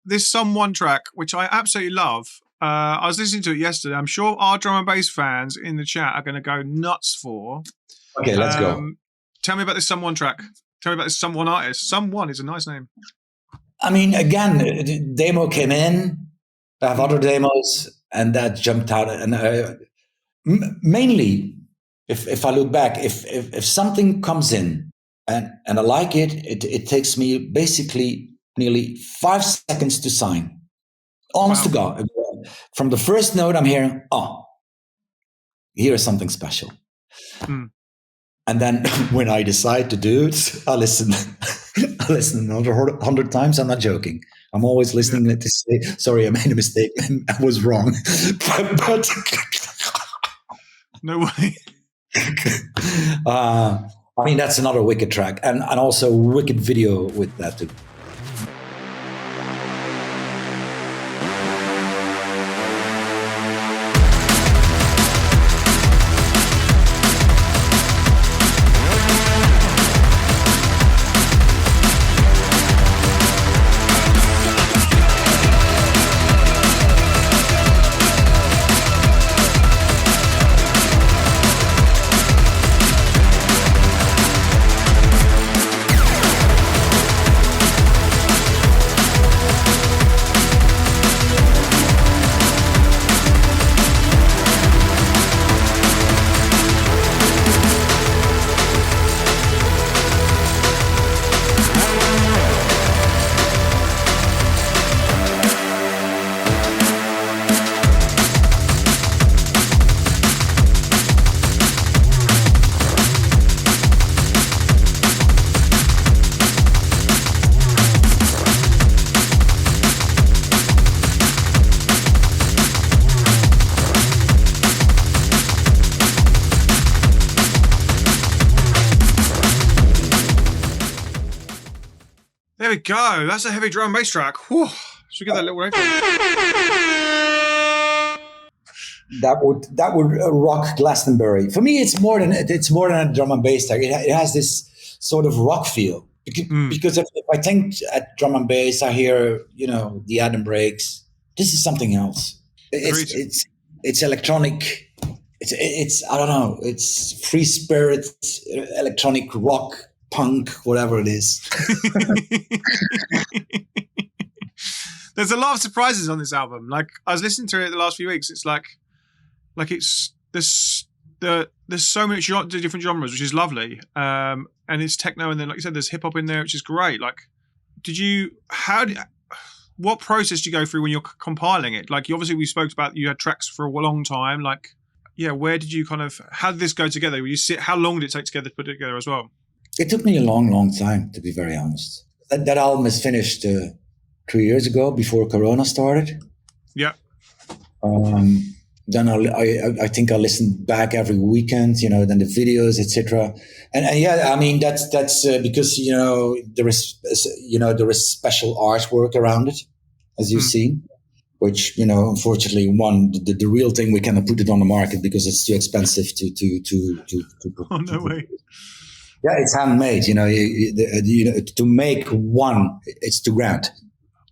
this Someone track, which I absolutely love. I was listening to it yesterday. I'm sure our drum and bass fans in the chat are going to go nuts for. Okay, let's go. Tell me about this Someone track. Tell me about this Someone artist. Someone is a nice name. I mean, again, the demo came in. I have other demos, and that jumped out. And mainly, if I look back, if something comes in and I like it, it takes me basically nearly 5 seconds to sign. Honest to God. From the first note, I'm hearing, here's something special. And then when I decide to do it, I listen another 100 times. I'm not joking. I'm always listening to say, sorry, I made a mistake and I was wrong. but no way. I mean, that's another wicked track, and also wicked video with that too. we go. That's a heavy drum and bass track. Whew. Should we get that little rave? That would rock Glastonbury. For me, it's more than a drum and bass track. It has this sort of rock feel. Because if I think at drum and bass, I hear, the atom breaks. This is something else. It's electronic. It's I don't know. It's free spirit, electronic rock, punk, whatever it is. There's a lot of surprises on this album. Like, I was listening to it the last few weeks. It's there's so many different genres, which is lovely. And it's techno, and then, like you said, there's hip hop in there, which is great. Like, what process do you go through when you're compiling it? Like, we spoke about you had tracks for a long time. Like, yeah, where did you how did this go together? How long did it take together to put it together as well? It took me a long time, to be very honest. That album is finished 3 years ago, before Corona started. Yeah. Then I think I listened back every weekend, then the videos, etc. And yeah, I mean that's because there is special artwork around it, as you've seen, which unfortunately the real thing, we cannot put it on the market because it's too expensive to Oh, no way. Yeah, it's handmade. To make one, it's $2,000.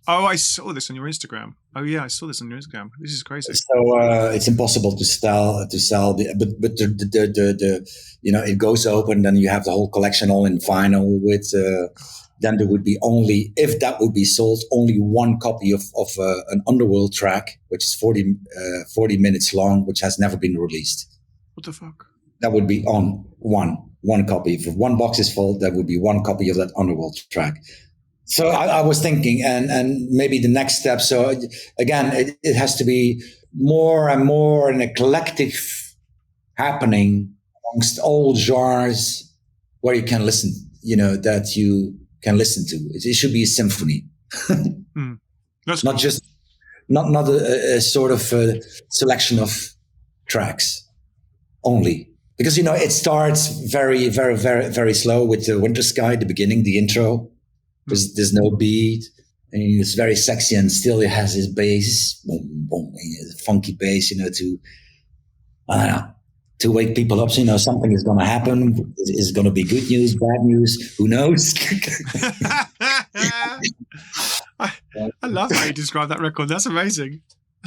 Oh, I saw this on your Instagram. Oh yeah, I saw this on your Instagram. This is crazy. So it's impossible to sell. But it goes open. Then you have the whole collection all in vinyl. With then there would be only, if that would be sold, only one copy of an Underworld track, which is 40 minutes long, which has never been released. What the fuck? That would be on one copy. If one box is full, that would be one copy of that Underworld track. So I was thinking, and maybe the next step. So again, it has to be more and more an eclectic happening amongst all genres where you can listen, that you can listen to. It should be a symphony. That's not cool. just not a sort of selection of tracks only. Because, it starts very, very, very, very slow with the Winter Sky, the beginning, the intro. There's no beat, and it's very sexy, and still it has his bass, boom, boom, funky bass, to wake people up. So, something is going to happen. Is it going to be good news, bad news? Who knows? I love how you describe that record. That's amazing.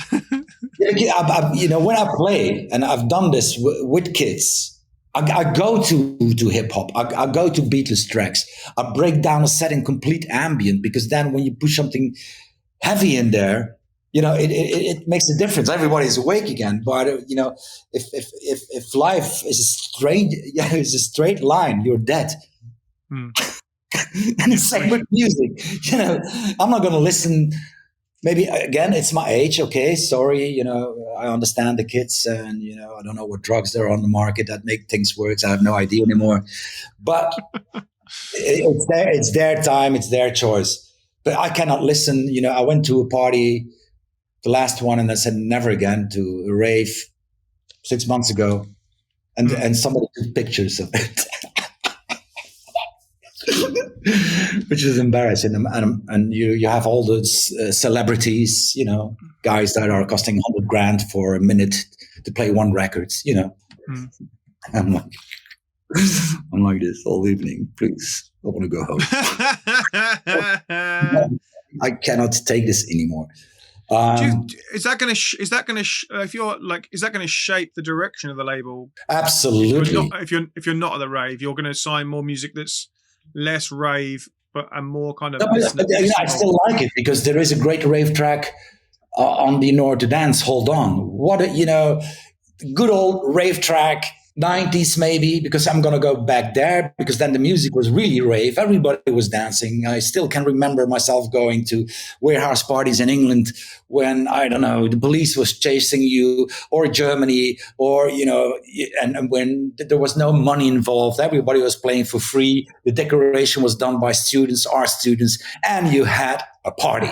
When I play, and I've done this with kids, I go to hip hop. I go to Beatles tracks. I break down a set in complete ambient, because then when you push something heavy in there, it makes a difference. Everybody's awake again. But if life is a straight line, you're dead. And it's same with music. I'm not going to listen. Maybe, again, it's my age. Okay, sorry. I understand the kids, and, I don't know what drugs there are on the market that make things worse. I have no idea anymore. But it's their time. It's their choice. But I cannot listen. I went to a party, the last one, and I said never again, to a rave 6 months ago. And somebody took pictures of it. Which is embarrassing, and you have all those celebrities, guys that are costing $100,000 for a minute to play one record. I'm like this all evening. Please, I want to go home. I cannot take this anymore. Is that going to shape the direction of the label? Absolutely. If you're not at the rave, you're going to sign more music that's less rave, and more kind of. I still like it, because there is a great rave track on the In Order to Dance. Hold on, what good old rave track. 90s maybe, because I'm going to go back there, because then the music was really rave. Everybody was dancing. I still can remember myself going to warehouse parties in England when, I don't know, the police was chasing you, or Germany, or, and when there was no money involved, everybody was playing for free. The decoration was done by students, art students, and you had a party.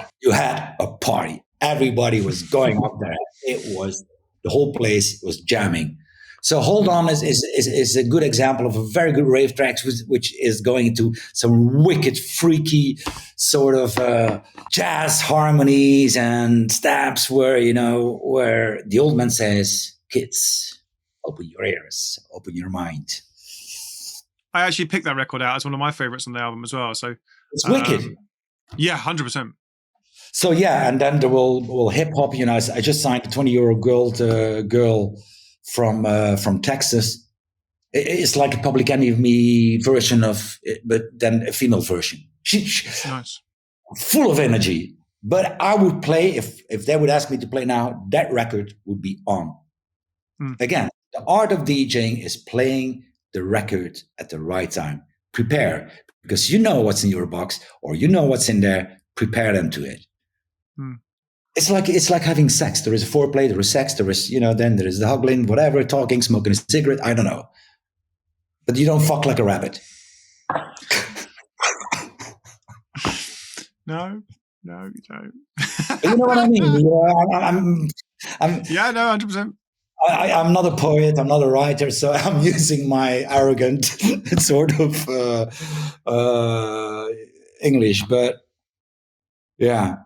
Everybody was going up there. The whole place was jamming. So Hold On is a good example of a very good rave track, which is going into some wicked, freaky sort of jazz harmonies and stabs where the old man says, kids, open your ears, open your mind. I actually picked that record out as one of my favorites on the album as well. So it's wicked. Yeah, 100%. So yeah, and then there will hip hop. I just signed a 20-year-old girl from Texas. It's like a Public Enemy version of it, but then a female version. She's nice, full of energy. But I would play if they would ask me to play now. That record would be on. Again, the art of DJing is playing the record at the right time. Prepare, because you know what's in your box or you know what's in there. Prepare them to it. It's like having sex. There is a foreplay, there is sex, there is, then there is the hugging, whatever, talking, smoking a cigarette, I don't know. But you don't fuck like a rabbit. No, you don't. You know what I mean? Yeah, no, 100%. I'm not a poet, I'm not a writer, so I'm using my arrogant sort of English, but yeah,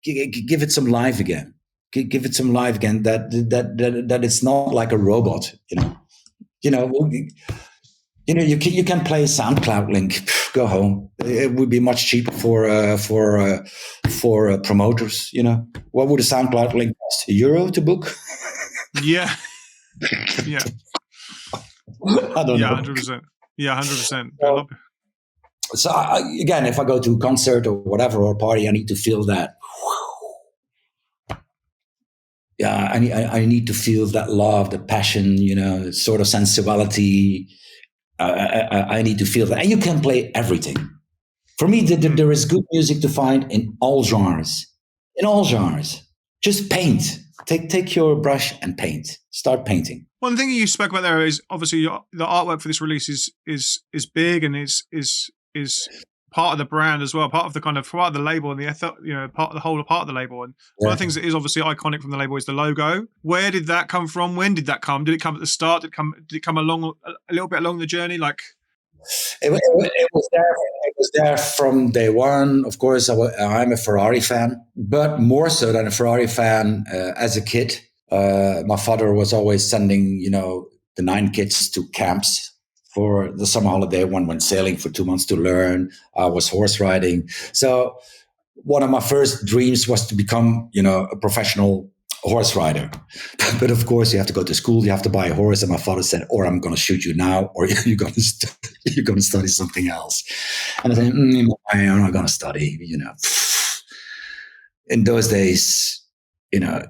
give it some life again. Give it some life again. That it's not like a robot. You can play SoundCloud link. Go home. It would be much cheaper for promoters. What would a SoundCloud link cost? €1 to book? Yeah. Yeah. I don't know. 100%. Yeah, 100%. So again, if I go to a concert or whatever, or a party, I need to feel that. Yeah, I need to feel that love, the passion, sort of sensuality. I need to feel that. And you can play everything. For me, there is good music to find in all genres. In all genres. Just paint. Take your brush and paint. Start painting. One thing you spoke about there is obviously the artwork for this release is big and is part of the brand as well, part of the label and part of the label. And one of the things that is obviously iconic from the label is the logo. Where did that come from? When did that come? Did it come at the start? Did it come along a little bit along the journey? Like it was there. It was there from day one. Of course, I'm a Ferrari fan, but more so than a Ferrari fan. As a kid, my father was always sending the 9 kids to camps for the summer holiday. One went sailing for 2 months to learn. I was horse riding. So one of my first dreams was to become, a professional horse rider. But of course, you have to go to school. You have to buy a horse. And my father said, or I'm going to shoot you now, or you're going to study something else. And I said, I'm not going to study, In those days,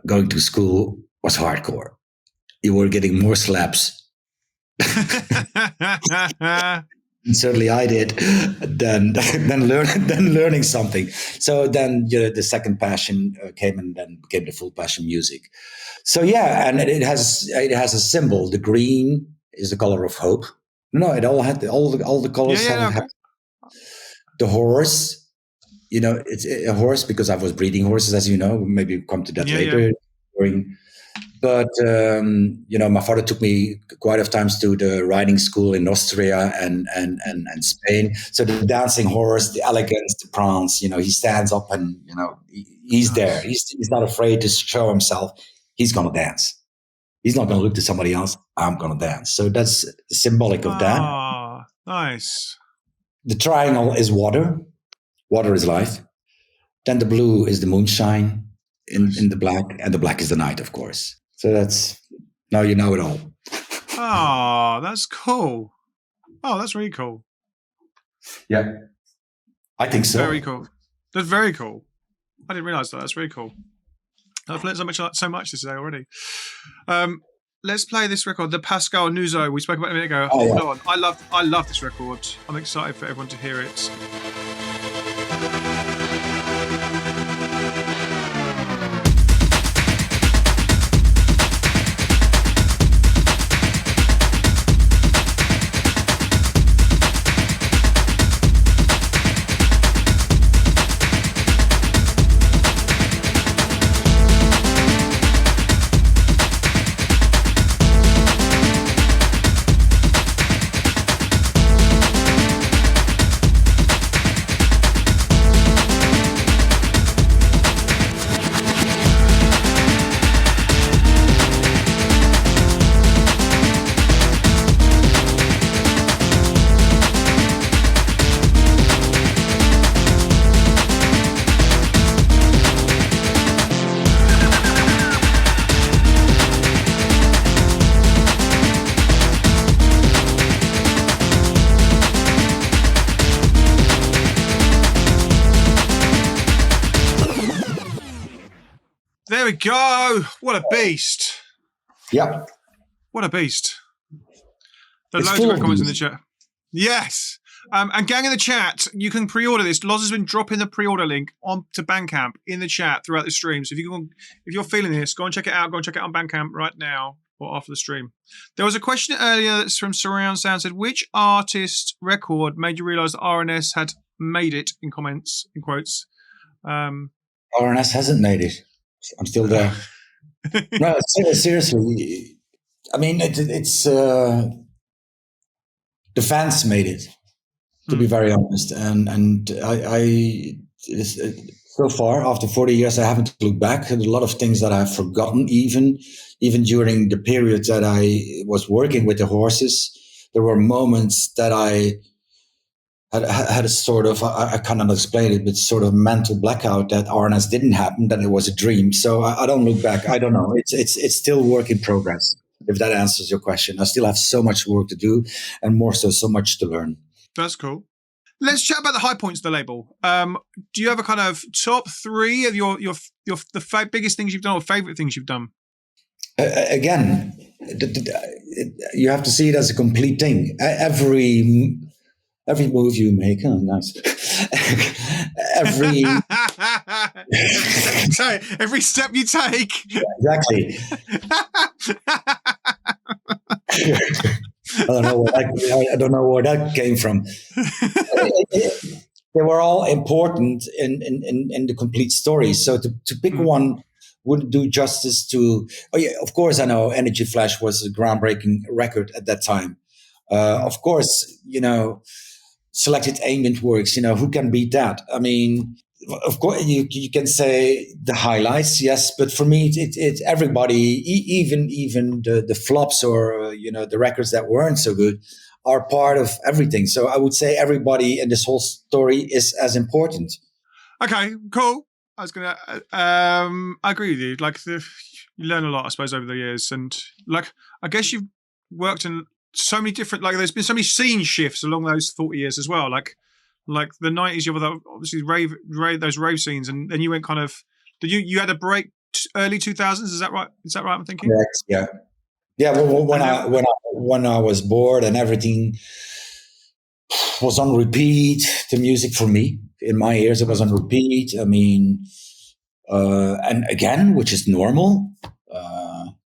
going to school was hardcore. You were getting more slaps. And certainly I did. Then learning something. So then the second passion came, and then became the full passion music. So yeah, and it has a symbol. The green is the color of hope. No, it all had all the colors. Have the horse. It's a horse because I was breeding horses, as you know. Maybe we'll come to that later. Yeah. But my father took me quite a few times to the riding school in Austria and Spain. So the dancing horse, the elegance, the prance, he stands up and he's there. He's not afraid to show himself. He's gonna dance. He's not gonna look to somebody else. I'm gonna dance. So that's symbolic of that. Ah, nice. The triangle is water. Water is life. Then the blue is the moonshine in the black, and the black is the night, of course. So now you know it all. Oh, that's cool. Oh, that's really cool. Yeah, I think so. Very cool. That's very cool. I didn't realize that. That's really cool. I've learned so much this day already. Let's play this record, the Pascal Nuzzo. We spoke about it a minute ago. Hold on. I love this record. I'm excited for everyone to hear it. There we go. What a beast. Yeah. What a beast. There's It's loads of full great of comments in the these. chat. Yes. And gang in the chat, you can pre-order this. Loz has been dropping the pre-order link onto Bandcamp in the chat throughout the stream. So if you're feeling this, go and check it out. Go and check it out on Bandcamp right now or after the stream. There was a question earlier that's from Surround Sound, said, which artist record made you realise that R&S had made it, in quotes? R&S hasn't made it. I'm still there. No, seriously. I mean, it's the fans made it, to be very honest. And so far, after 40 years, I haven't looked back. And a lot of things that I've forgotten, even during the period that I was working with the horses, there were moments that I had a sort of, I cannot explain it, but sort of mental blackout that R&S didn't happen, that it was a dream. So I don't look back. I don't know. It's still work in progress, if that answers your question. I still have so much work to do, and more so much to learn. That's cool. Let's chat about the high points of the label. Do you have a kind of top three of the biggest things you've done or favorite things you've done? Again, you have to see it as a complete thing. Every move you make, oh, nice. Every step you take. Yeah, exactly. I don't know where that came from. They were all important in the complete story. So to pick one wouldn't do justice to. Oh yeah, of course I know Energy Flash was a groundbreaking record at that time. Of course, selected ambient works. Who can beat that? I mean, of course you can say the highlights, yes, but for me it's everybody, even the flops or the records that weren't so good are part of everything. So I would say everybody in this whole story is as important. Okay, cool. I was gonna I agree with you. Like you learn a lot, I suppose, over the years, and like I guess you've worked in so many different, like there's been so many scene shifts along those 40 years as well. Like the 90s, you were obviously those rave scenes, and then you went kind of. Did you had a break early 2000s? Is that right? I'm thinking. Correct. Yeah. Yeah. Well, when I was bored and everything was on repeat, the music for me in my ears, it was on repeat. I mean, and again, which is normal.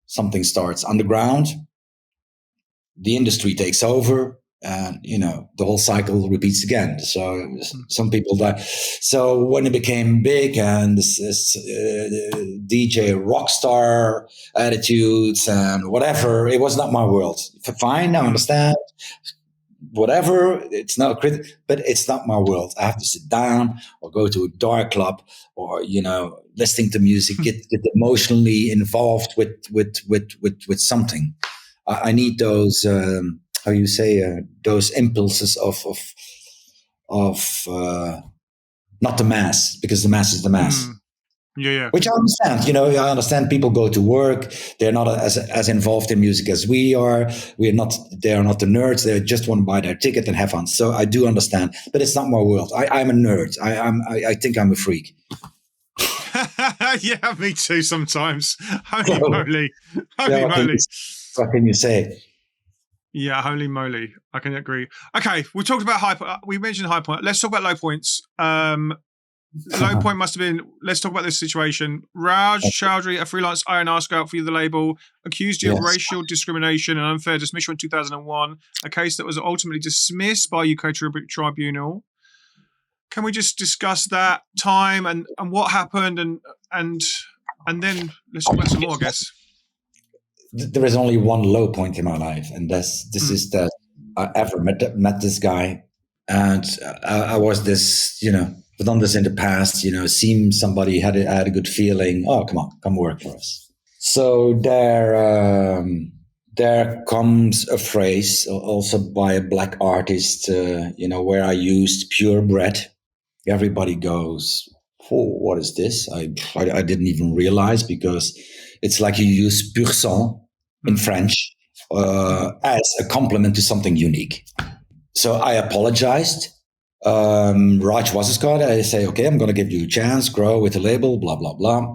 Something starts underground. The industry takes over, and the whole cycle repeats again. So some people die. So when it became big and this DJ rock star attitudes and whatever, it was not my world. Fine, I understand. Whatever, it's not critic, but it's not my world. I have to sit down or go to a dark club or listening to music, get emotionally involved with something. I need those those impulses of not the mass, because the mass is the mass. Yeah. Which I understand. I understand people go to work. They're not as involved in music as we are. They are not the nerds. They just want to buy their ticket and have fun. So I do understand, but it's not my world. I'm a nerd. I think I'm a freak. Yeah, me too sometimes. Holy moly. What can you say? Yeah, holy moly. I can agree. Okay, we talked about high point. We mentioned high point. Let's talk about low points. Low point must have been, let's talk about this situation. Raj Chowdhury, a freelance R&R scout for the label, accused you of racial discrimination and unfair dismissal in 2001, a case that was ultimately dismissed by UK tribunal. Can we just discuss that time and what happened and then let's talk about some more, I guess. There is only one low point in my life, and this is that I ever met this guy, and I was this, I've done this in the past, seen somebody had a good feeling. Oh, come work for us. So there comes a phrase also by a black artist, where I used purebred. Everybody goes, "Oh, what is this?" I didn't even realize, because it's like you use pur sang in French as a compliment to something unique. So I apologized. Raj was his card. I say, okay, I'm going to give you a chance, grow with the label, blah, blah, blah.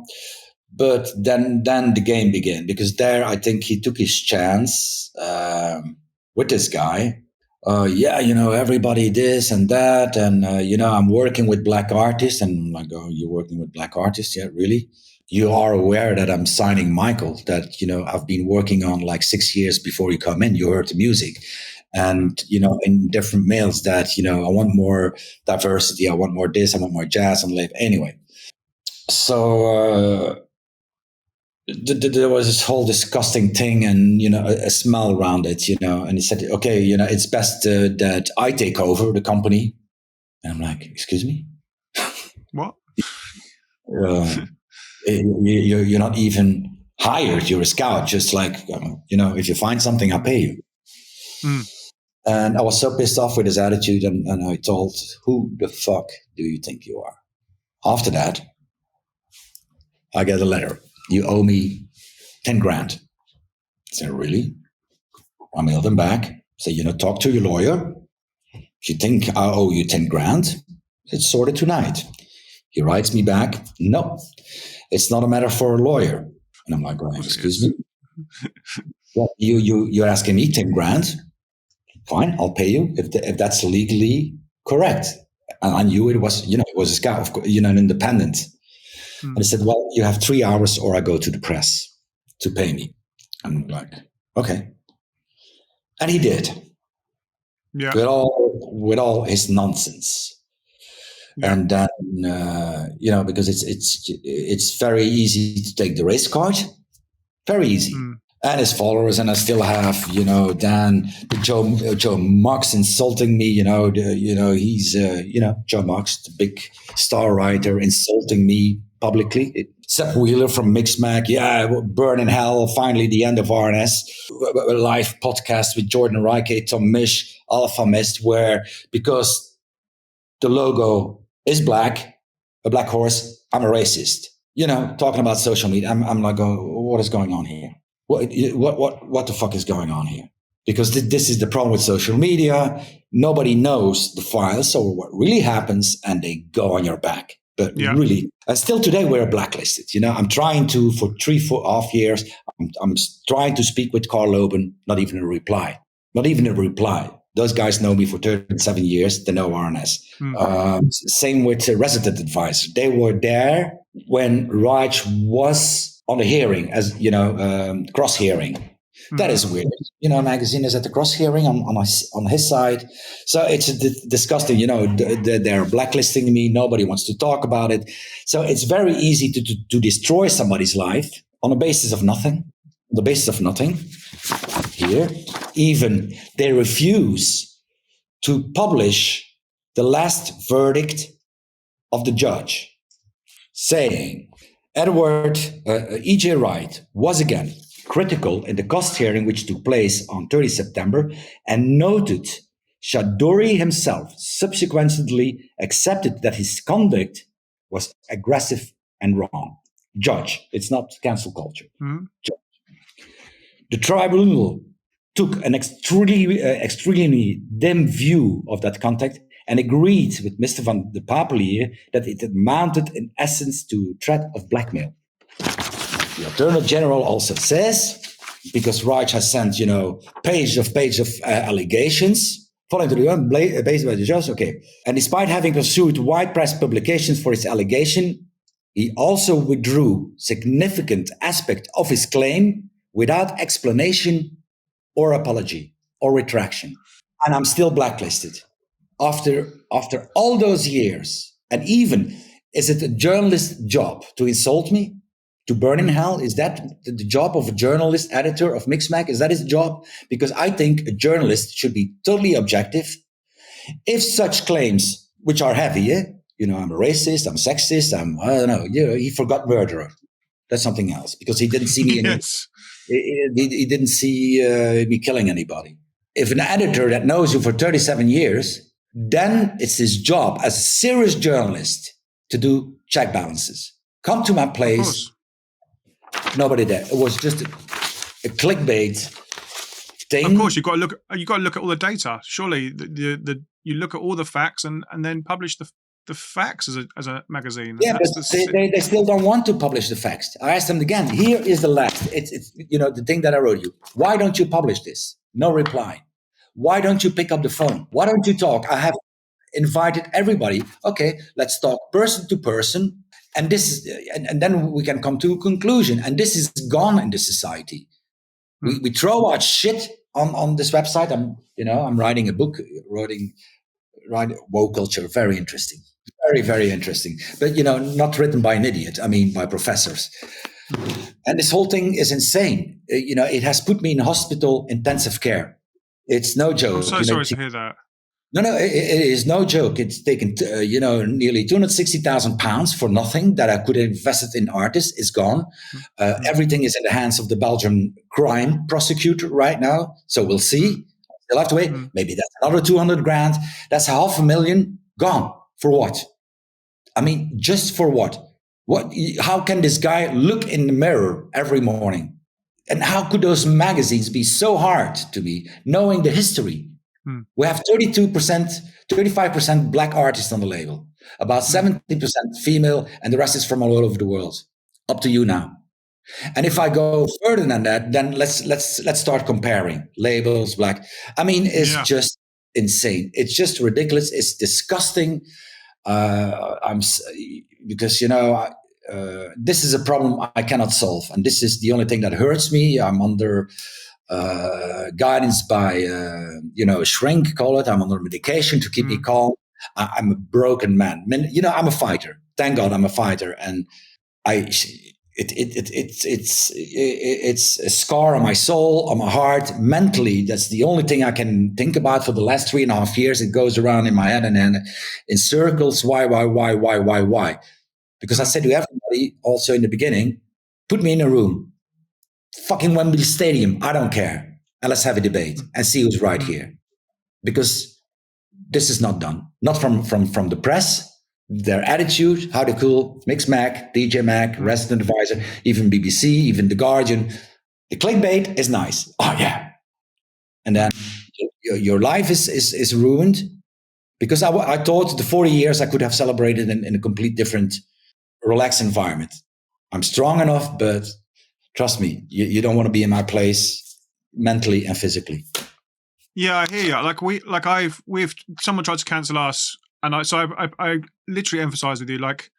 But then the game began, because there I think he took his chance with this guy. Everybody this and that, and I'm working with black artists, and I'm like, oh, you're working with black artists? Yeah, really? You are aware that I'm signing Michael, that I've been working on like 6 years before you come in. You heard the music, and in different mails that I want more diversity, I want more this, I want more jazz and live. Anyway, so there was this whole disgusting thing, and a smell around it, and he said, okay, it's best that I take over the company. And I'm like, excuse me, what? You're not even hired, you're a scout. Just like if you find something, I'll pay you. And I was so pissed off with his attitude, and I told, who the fuck do you think you are? After that, I get a letter. You owe me 10 grand. I said, really? I mailed him back. Say, talk to your lawyer. If you think I owe you 10 grand, it's sorted tonight. He writes me back, no, it's not a matter for a lawyer. And I'm like, well, excuse me? Well, you're asking me 10 grand? Fine, I'll pay you if that's legally correct. And I knew it was, it was a scout, an independent. And he said, well, you have 3 hours or I go to the press to pay me. I'm like, okay. And he did. Yeah. With all his nonsense. Yeah. And then, because it's very easy to take the race card. Very easy. And his followers, and I still have, Dan, Joe Marks insulting me, he's, Joe Marks, the big star writer, insulting me publicly. Sepp Wheeler from Mixmag, burn in hell, finally the end of R&S. A live podcast with Jordan Reike, Tom Misch, Alpha Mist, where because the logo is black, a black horse, I'm a racist. Talking about social media, I'm like, what is going on here? What the fuck is going on here? Because this is the problem with social media. Nobody knows the files, so what really happens, and they go on your back. But really, still today we're blacklisted. I'm trying to, for 3.5 years, I'm trying to speak with Carl Loben, not even a reply. Those guys know me for 37 years. They know R&S. Same with Resident Advisor. They were there when Raj was on the hearing, as cross hearing. That is weird. Magazine is at the cross hearing on his side. So it's disgusting. They're blacklisting me. Nobody wants to talk about it. So it's very easy to destroy somebody's life on the basis of nothing. Here, even they refuse to publish the last verdict of the judge, saying Edward E.J. Wright was again critical in the cost hearing which took place on 30 September and noted Shaduri himself subsequently accepted that his conduct was aggressive and wrong. Judge, it's not cancel culture. Judge. The tribunal took an extremely dim view of that contact and agreed with Mr. Vandepapeliere that it amounted in essence to threat of blackmail. The Attorney General also says, because Raj has sent, page of allegations, following to the based by the judge, okay. And despite having pursued wide press publications for his allegation, he also withdrew significant aspect of his claim without explanation or apology or retraction. And I'm still blacklisted. After all those years, and even, is it a journalist's job to insult me? To burn in hell? Is that the job of a journalist, editor of Mixmag? Is that his job? Because I think a journalist should be totally objective. If such claims, which are heavy, I'm a racist, I'm sexist, he forgot murderer. That's something else, because he didn't see me. Yes. He didn't see me killing anybody. If an editor that knows you for 37 years, then it's his job as a serious journalist to do check balances. Come to my place. Nobody there. It was just a clickbait thing. Of course, you got to look at all the data. Surely, you look at all the facts and then publish the the facts as a magazine. Yeah, but they still don't want to publish the facts. I asked them again. Here is the last. It's the thing that I wrote you. Why don't you publish this? No reply. Why don't you pick up the phone? Why don't you talk? I have invited everybody. Okay, let's talk person to person, and and then we can come to a conclusion. And this is gone in the society. We throw out shit on this website. I'm writing a book, writing woke culture. Very interesting. Very, very interesting. But, not written by an idiot. I mean, by professors. And this whole thing is insane. It has put me in hospital intensive care. It's no joke. I'm so sorry to hear that. No, it is no joke. It's taken, nearly £260,000 for nothing that I could have invested in artists is gone. Everything is in the hands of the Belgian crime prosecutor right now. So we'll see. They'll have to wait. Maybe that's another 200 grand. That's $500,000 gone. For what? I mean, just for what? How can this guy look in the mirror every morning? And how could those magazines be so hard to me, knowing the history? We have 35% black artists on the label, about 70% female, and the rest is from all over the world. Up to you now. And if I go further than that, then let's start comparing labels, black. I mean, it's just insane. It's just ridiculous. It's disgusting. Because this is a problem I cannot solve, and this is the only thing that hurts me. I'm under guidance by a shrink, call it. I'm under medication to keep me calm. I'm a broken man. I'm a fighter. Thank God I'm a fighter, and it's a scar on my soul, on my heart, mentally. That's the only thing I can think about for the last 3.5 years. It goes around in my head and in circles. Why? Because I said to everybody, also in the beginning, put me in a room, fucking Wembley Stadium. I don't care, and let's have a debate and see who's right here. Because this is not done, not from the press. Their attitude, how they cool, Mix Mag, DJ Mag, Resident Advisor, even BBC, even The Guardian. The clickbait is nice. Oh, yeah. And then your life is ruined. Because I thought the 40 years I could have celebrated in a complete different, relaxed environment. I'm strong enough, but trust me, you don't want to be in my place mentally and physically. Yeah, I hear you. We've someone tried to cancel us. And I literally emphasize with you, like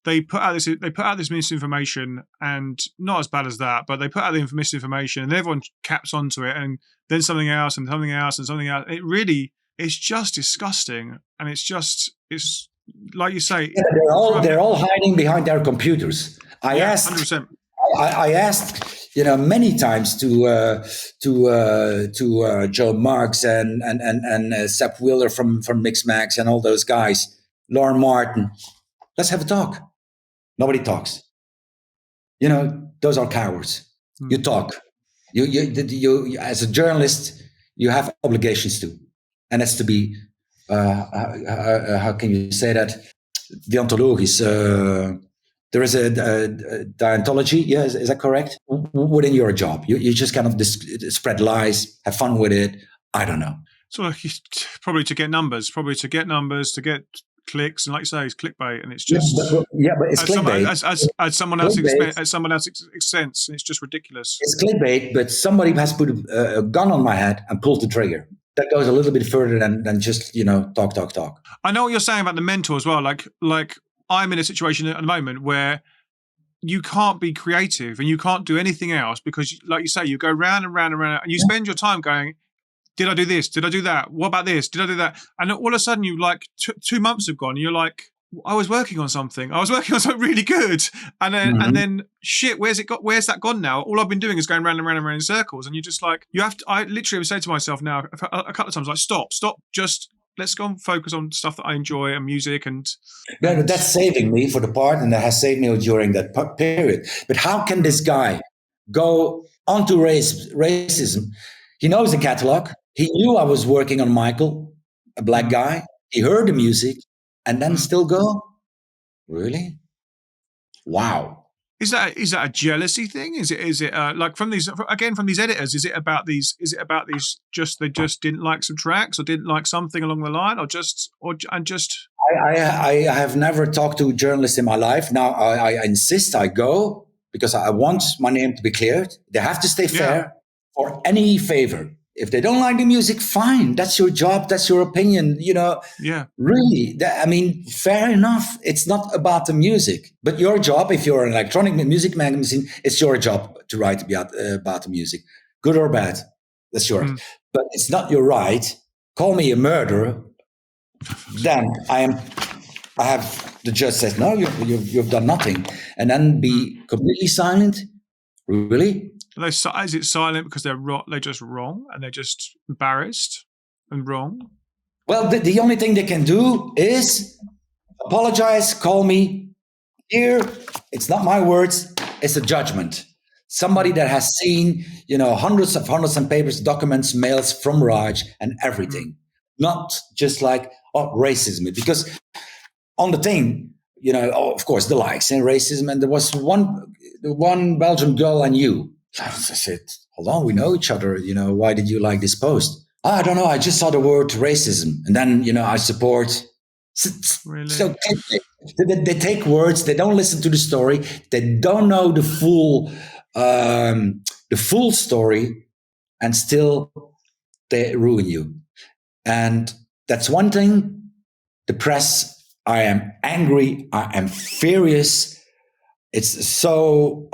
they put out this misinformation, and not as bad as that, but they put out the misinformation, and everyone caps onto it, and then something else, and something else, and something else. It's just disgusting, and it's like you say. Yeah, they're all hiding behind their computers. I asked 100%. I asked, many times to Joe Marks and Sepp Wheeler from Mixmax and all those guys, Lauren Martin. Let's have a talk. Nobody talks. Those are cowards. You talk. You as a journalist, you have obligations to, and that's to be. How can you say that? Deontologisch. There is a deontology, yeah, is that correct? Within your job, you just kind of spread lies, have fun with it. I don't know. So probably to get numbers, to get clicks, and like you say, it's clickbait, and it's just but it's clickbait. As someone else's expense, it's just ridiculous. It's clickbait, but somebody has put a gun on my head and pulled the trigger. That goes a little bit further than just talk. I know what you're saying about the mental as well. Like I'm in a situation at the moment where you can't be creative and you can't do anything else because, like you say, you go round and round and round, and you spend your time going, did I do this? Did I do that? What about this? Did I do that? And all of a sudden, you 2 months have gone, and you're like, I was working on something. I was working on something really good, and then shit, where's it got? Where's that gone now? All I've been doing is going round and round and round in circles, and you're just like, you have to. I literally would say to myself now a couple of times, like, stop, just. Let's go and focus on stuff that I enjoy and music and. Yeah, that's saving me for the part, and that has saved me during that period. But how can this guy go onto racism? He knows the catalog. He knew I was working on Michael, a black guy. He heard the music, and then still go. Really? Wow. Is that a jealousy thing? Is it like from these editors? Is it about these? They just didn't like some tracks or didn't like something along the line, or just? I have never talked to journalists in my life. Now I insist I go because I want my name to be cleared. They have to stay fair for any favor. If they don't like the music, fine. That's your job. That's your opinion. Really. Fair enough. It's not about the music, but your job, if you're an electronic music magazine, it's your job to write about the music, good or bad. That's yours. But it's not your right. Call me a murderer. Then I have the judge says, no, you've done nothing. And then be completely silent. Really? Is it silent because they're just wrong and they're just embarrassed and wrong? Well, the only thing they can do is apologize, call me here. It's not my words. It's a judgment. Somebody that has seen, hundreds of papers, documents, mails from Raj and everything. Not just like, racism. Because on the thing, of course, the likes and racism. And there was one Belgian girl I knew. I said, hold on, we know each other. Why did you like this post? I don't know. I just saw the word racism. And then, I support. Really? So they take words. They don't listen to the story. They don't know the full story. And still they ruin you. And that's one thing. The press, I am angry. I am furious. It's so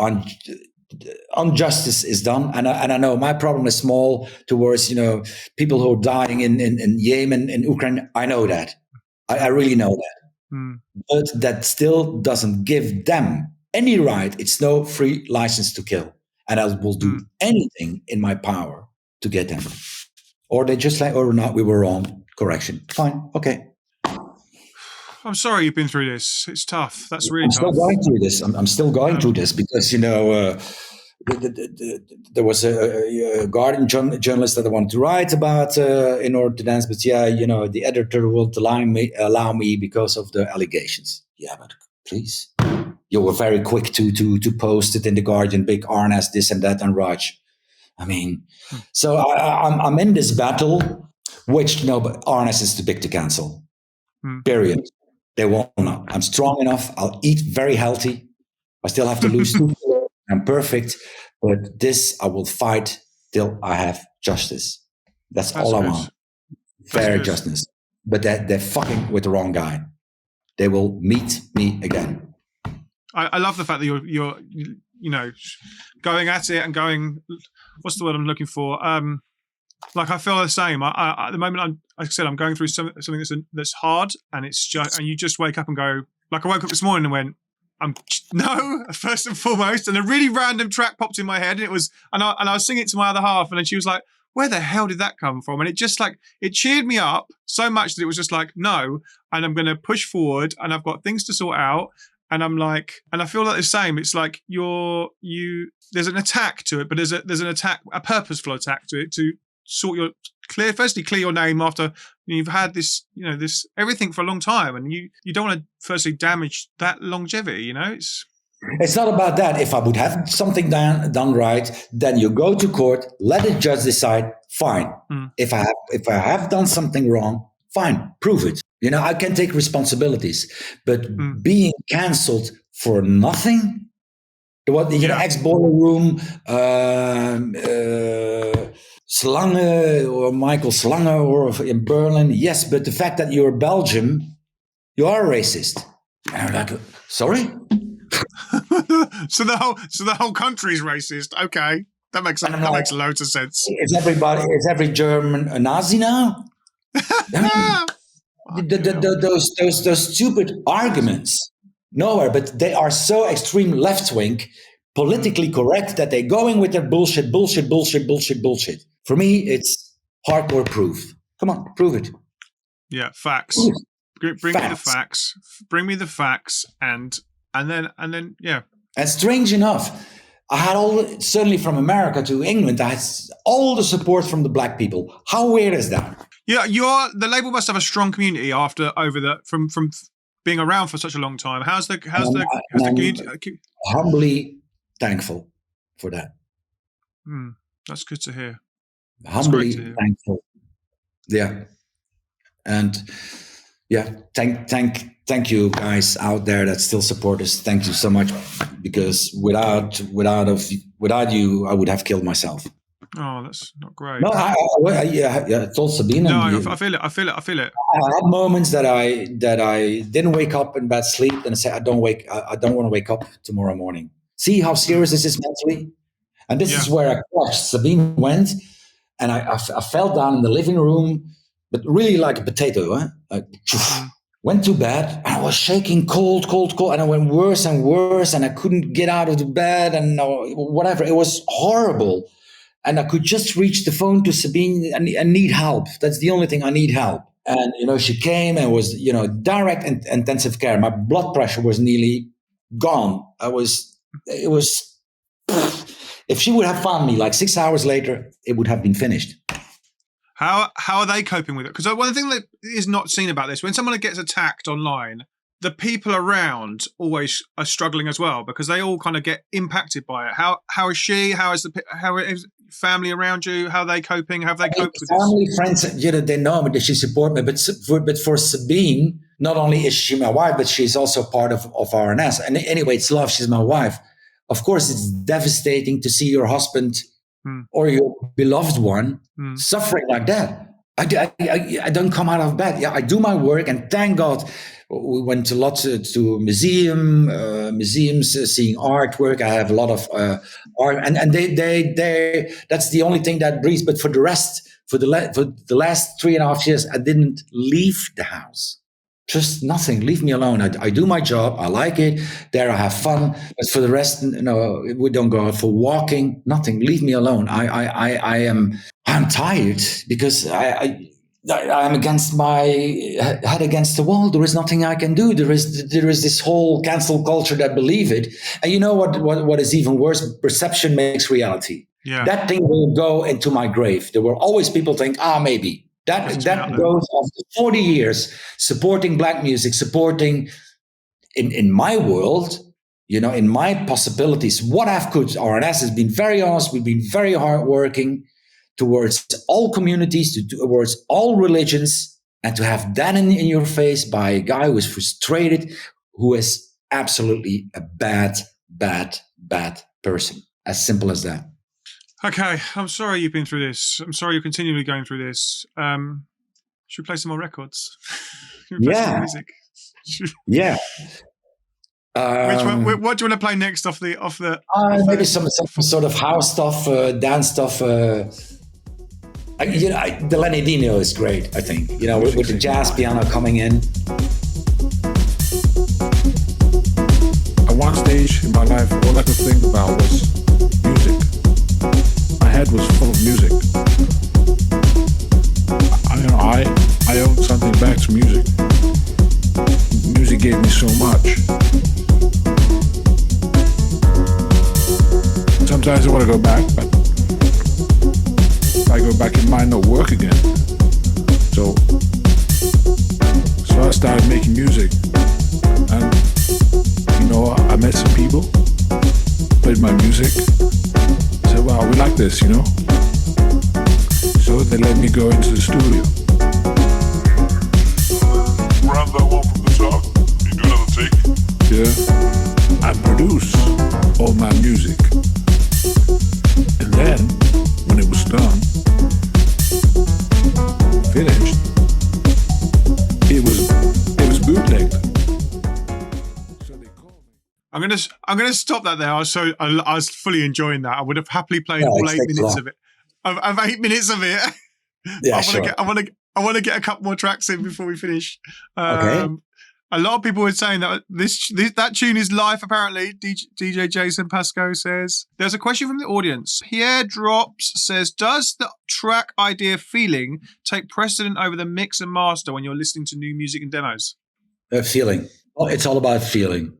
injustice is done, and I know my problem is small towards people who are dying in Yemen, in Ukraine. I know that, I really know that, but that still doesn't give them any right. It's no free license to kill, and I will do anything in my power to get them. Or they just like, or not, we were wrong. Correction, fine, okay. I'm sorry you've been through this. It's tough. That's really tough. I'm still going through this. I'm still going through this because, there was a Guardian journalist that I wanted to write about in order to dance. But the editor won't allow me because of the allegations. Yeah, but please. You were very quick to post it in the Guardian, big R&S, this and that, and Raj. So I'm in this battle, which, but R&S is too big to cancel. Period. They won't not. I'm strong enough. I'll eat very healthy. I still have to lose 2 kilos. I'm perfect. But this, I will fight till I have justice. That's all I want. Fair justice. But they're fucking with the wrong guy. They will meet me again. I love the fact that you're going at it and going, what's the word I'm looking for? Like I feel the same. I at the moment, I'm going through something that's hard, and it's just, and you just wake up and go, like I woke up this morning and went, first and foremost, and a really random track popped in my head, and I was singing it to my other half, and then she was like, where the hell did that come from? And it just it cheered me up so much that it was just like, no, and I'm going to push forward, and I've got things to sort out. And I'm like, and I feel like the same. It's like there's an attack to it, but there's an attack, a purposeful attack to it to clear your name after you've had this, this everything for a long time, and you don't want to firstly damage that longevity. It's not about that. If I would have something done right, then you go to court, let the judge decide. Fine. If I have done something wrong, fine, prove it. I can take responsibilities, but being cancelled for nothing. Ex-boiler room, Slange or Michael Slange or in Berlin. Yes, but the fact that you're Belgium, you are racist. And I'm like, sorry? So the whole country's racist. Okay. That makes loads of sense. Is every German a Nazi now? Those stupid arguments nowhere, but they are so extreme left-wing, politically correct that they're going with their bullshit. For me, it's hardcore proof. Come on, prove it. Yeah, facts. Bring me the facts. Bring me the facts, and then yeah. And strange enough, I had certainly from America to England, I had all the support from the black people. How weird is that? Yeah, the label must have a strong community from being around for such a long time. How's the community? Humbly thankful for that. That's good to hear. Humbly thankful. Yeah. And Yeah, thank you guys out there that still support us. Thank you so much, because without you, I would have killed myself. Oh, that's not great. No, I told Sabine. No, I feel it. I had moments that I didn't wake up in bad sleep, and I said, I don't want to wake up tomorrow morning. See how serious this is mentally, and this is where I crashed. Sabine went, and I fell down in the living room, but really like a potato. Went to bed, and I was shaking, cold, and I went worse and worse, and I couldn't get out of the bed, and whatever. It was horrible. And I could just reach the phone to Sabine and need help. That's the only thing, I need help. And, she came and was, direct and intensive care. My blood pressure was nearly gone. If she would have found me like 6 hours later, it would have been finished. How are they coping with it? Because one thing that is not seen about this, when someone gets attacked online, the people around always are struggling as well, because they all kind of get impacted by it. How is she? How is family around you? How are they coping? Have they coped with family, this? Friends, they know me, that she support me. But for Sabine, not only is she my wife, but she's also part of R&S. And anyway, it's love. She's my wife. Of course, it's devastating to see your husband or your beloved one suffering like that. I don't come out of bed. Yeah, I do my work, and thank God we went a lot to museums, seeing artwork. I have a lot of art, and they that's the only thing that breathes. But for the rest, for the last 3.5 years, I didn't leave the house. Just nothing. Leave me alone. I do my job. I like it. There I have fun. But for the rest, no, we don't go out for walking. Nothing. Leave me alone. I'm tired, because I'm against my head against the wall. There is nothing I can do. There is this whole cancel culture that believe it. And you know what is even worse? Perception makes reality. Yeah. That thing will go into my grave. There will always people think, maybe. That goes after 40 years supporting black music, supporting in my world, in my possibilities, what I've could. R&S has been very honest. We've been very hardworking towards all communities, towards all religions, and to have that in your face by a guy who is frustrated, who is absolutely a bad person. As simple as that. Okay, I'm sorry you've been through this. I'm sorry you're continually going through this. Should we play some more records? Should we play some more music? Yeah. Which one? What do you want to play next off the? Maybe some sort of house stuff, dance stuff. The Lenny Dino is great. I think with the jazz piano coming in. At one stage in my life, all I could think about was music. My head was full of music. I owed something back to music. Music gave me so much. Sometimes I want to go back, but if I go back, it might not work again. So I started making music, and I met some people, played my music, said, "Wow, we like this," So they let me go into the studio. Grab that one from the top. You do another take. Yeah. I produce all my music. And then, when it was done, finished, it was bootlegged. So they called me. I'm gonna stop that there. I was fully enjoying that. I would have happily played all 8 minutes of it. Of 8 minutes of it. Yeah, I want to get a couple more tracks in before we finish. Okay. A lot of people were saying that that tune is live, apparently. DJ Jason Pasco says. There's a question from the audience. Pierre Drops says, does the track idea feeling take precedent over the mix and master when you're listening to new music and demos? Feeling. Oh, it's all about feeling.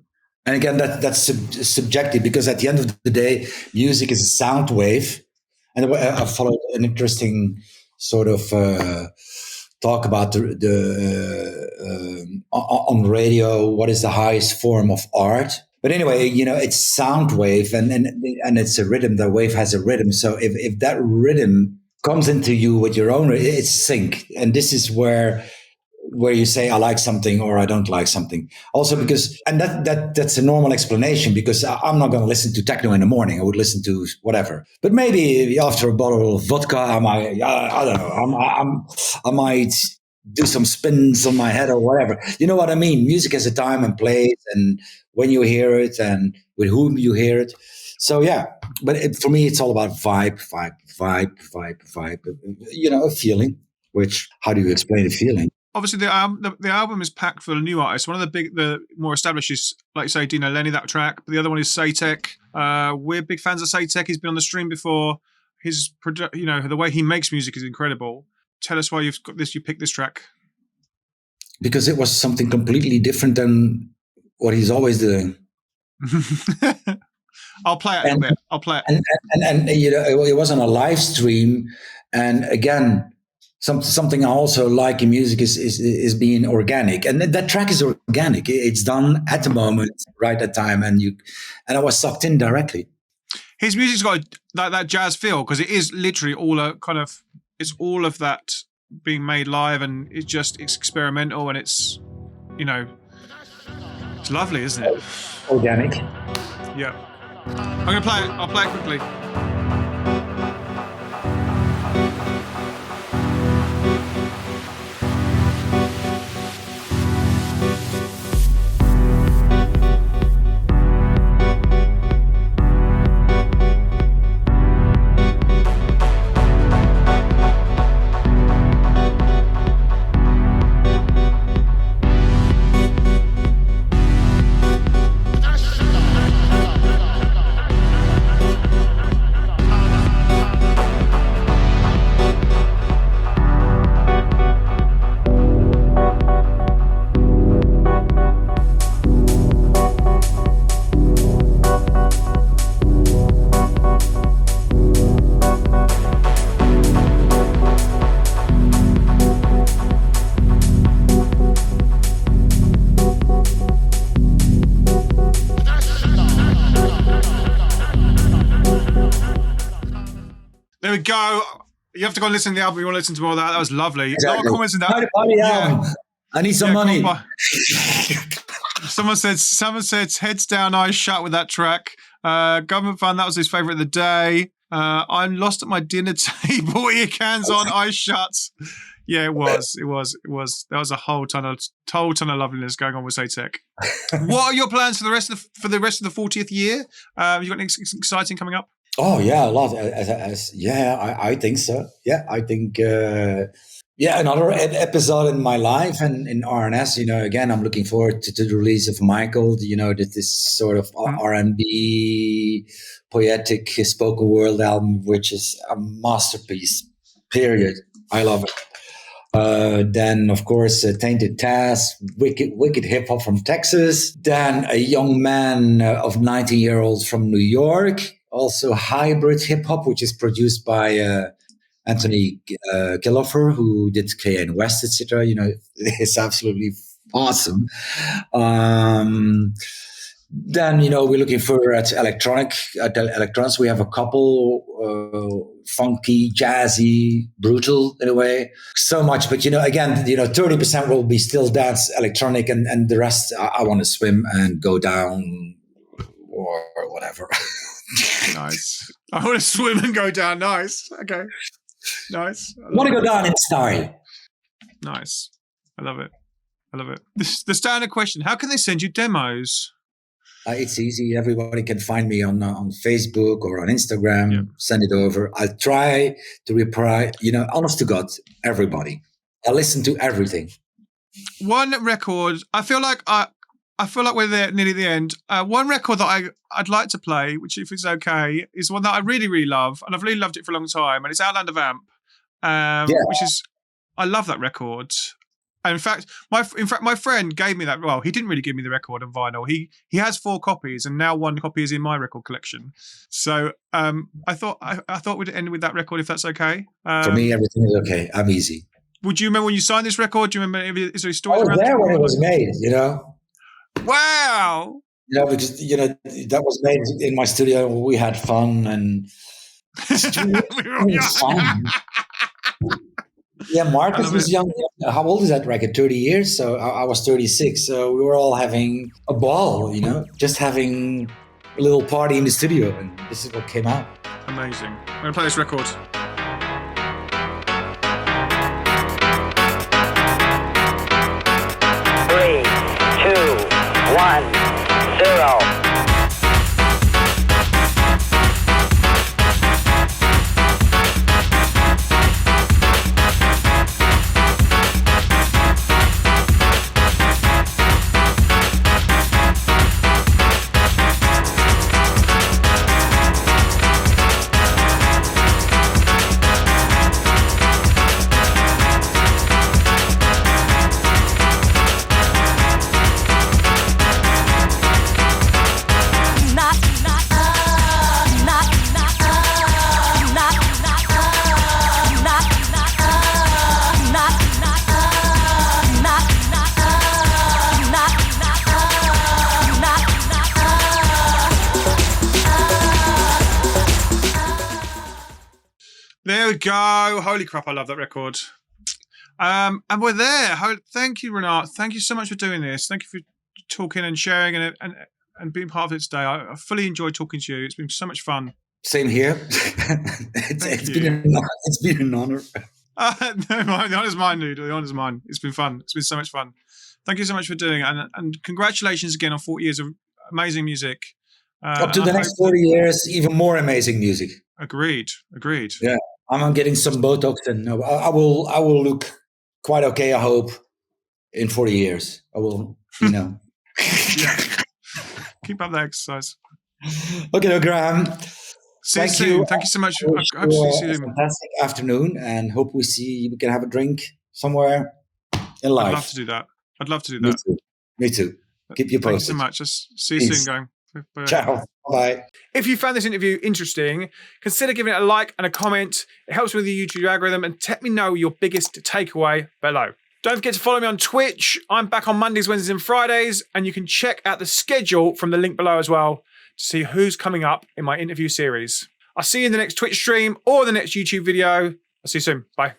And again, that's subjective, because at the end of the day, music is a sound wave. And I followed an interesting sort of talk about on radio, what is the highest form of art. But anyway, it's sound wave, and it's a rhythm. The wave has a rhythm. So if that rhythm comes into you with your own, it's sync. And this is where where you say I like something or I don't like something. Also because, and that's a normal explanation, because I'm not going to listen to techno in the morning. I would listen to whatever. But maybe after a bottle of vodka, I don't know. I might do some spins on my head or whatever. You know what I mean? Music has a time and place, and when you hear it and with whom you hear it. So yeah, but for me, it's all about vibe. You know, a feeling. Which, how do you explain a feeling? Obviously, the album is packed full of new artists. One of the more established is, like you say, Dino Lenny, that track. But the other one is Saytek. We're big fans of Saytek. He's been on the stream before. The way he makes music is incredible. Tell us why you picked this track. Because it was something completely different than what he's always doing. I'll play it a bit. I'll play it. And you know, it was on a live stream. And again, something I also like in music is being organic, and that track is organic. It's done at the moment, right at time, and I was sucked in directly. His music's got that jazz feel, because it is literally all it's all of that being made live, and it's experimental, and it's it's lovely, isn't it? Organic. Yeah. I'm gonna play it. I'll play it quickly. There we go. You have to go and listen to the album. You want to listen to more of that? That was lovely. Exactly. No one comments on that. Yeah. I need some money. Someone said heads down, eyes shut with that track. Government Fund, that was his favourite of the day. I'm lost at my dinner table. Ear cans on, eyes shut. Yeah, it was. There was a whole ton of loveliness going on with Saytek. What are your plans for the rest of the 40th year? You got anything exciting coming up? Oh yeah, a lot. I think so. Yeah, I think. Another episode in my life and in R&S. You know, again, I'm looking forward to the release of Michael. You know, this sort of R&B poetic spoken word album, which is a masterpiece. Period. I love it. Then, of course, Tainted Task, wicked hip hop from Texas. Then a young man of 19-year-olds from New York. Also hybrid hip hop, which is produced by Anthony Killofer, who did KN West, etc. You know, it's absolutely awesome. Then, you know, we're looking for at electronics. We have a couple funky, jazzy, brutal in a way. So much, but again, 30% will be still dance, electronic, and the rest I want to swim and go down or whatever. Nice. I want to swim and go down. Nice. Okay. Nice. I want to go down in style. Nice. I love it. The standard question: how can they send you demos? It's easy. Everybody can find me on Facebook or on Instagram. Yeah. Send it over. I'll try to reply. Honest to God, everybody. I listen to everything. One record. I feel like we're there nearly the end. One record that I'd like to play, which if it's okay, is one that I really, really love, and I've really loved it for a long time, and it's Outlander Vamp, which is, I love that record. And in fact, my friend gave me that. Well, he didn't really give me the record on vinyl. He has 4 copies, and now 1 copy is in my record collection. So I thought we'd end with that record, if that's okay. For me, everything is okay. I'm easy. Would you remember when you signed this record? Do you remember? Is there a story around there when it was made? Wow. Because that was made in my studio. We had fun and we were fun. Yeah, Marcus love was it. young. How old is that record? 30 years. So I was 36. So we were all having a ball, just having a little party in the studio. And this is what came out. Amazing. I'm going to play this record. 3, 2, 1, 0. There we go. Holy crap, I love that record. And we're there. Thank you, Renaat. Thank you so much for doing this. Thank you for talking and sharing and being part of it today. I fully enjoyed talking to you. It's been so much fun. Same here. It's been an honor. No, the honor's mine, dude. The honor's mine. It's been fun. It's been so much fun. Thank you so much for doing it. And congratulations again on 40 years of amazing music. Up to the next 40 years, even more amazing music. Agreed. Yeah, I'm getting some Botox, and I will look quite okay. I hope in 40 years, I will. Yeah. Keep up the exercise. Okay, Graham. See you soon. Thank you so much. I hope to see you soon. Fantastic afternoon, and hope we can have a drink somewhere in life. I'd love to do that. Me too. Keep you posted. Thank you so much. See you soon, gang. Bye. Ciao. Bye. If you found this interview interesting, consider giving it a like and a comment. It helps with the YouTube algorithm, and let me know your biggest takeaway below. Don't forget to follow me on Twitch. I'm back on Mondays, Wednesdays, and Fridays, and you can check out the schedule from the link below as well to see who's coming up in my interview series. I'll see you in the next Twitch stream or the next YouTube video. I'll see you soon. Bye.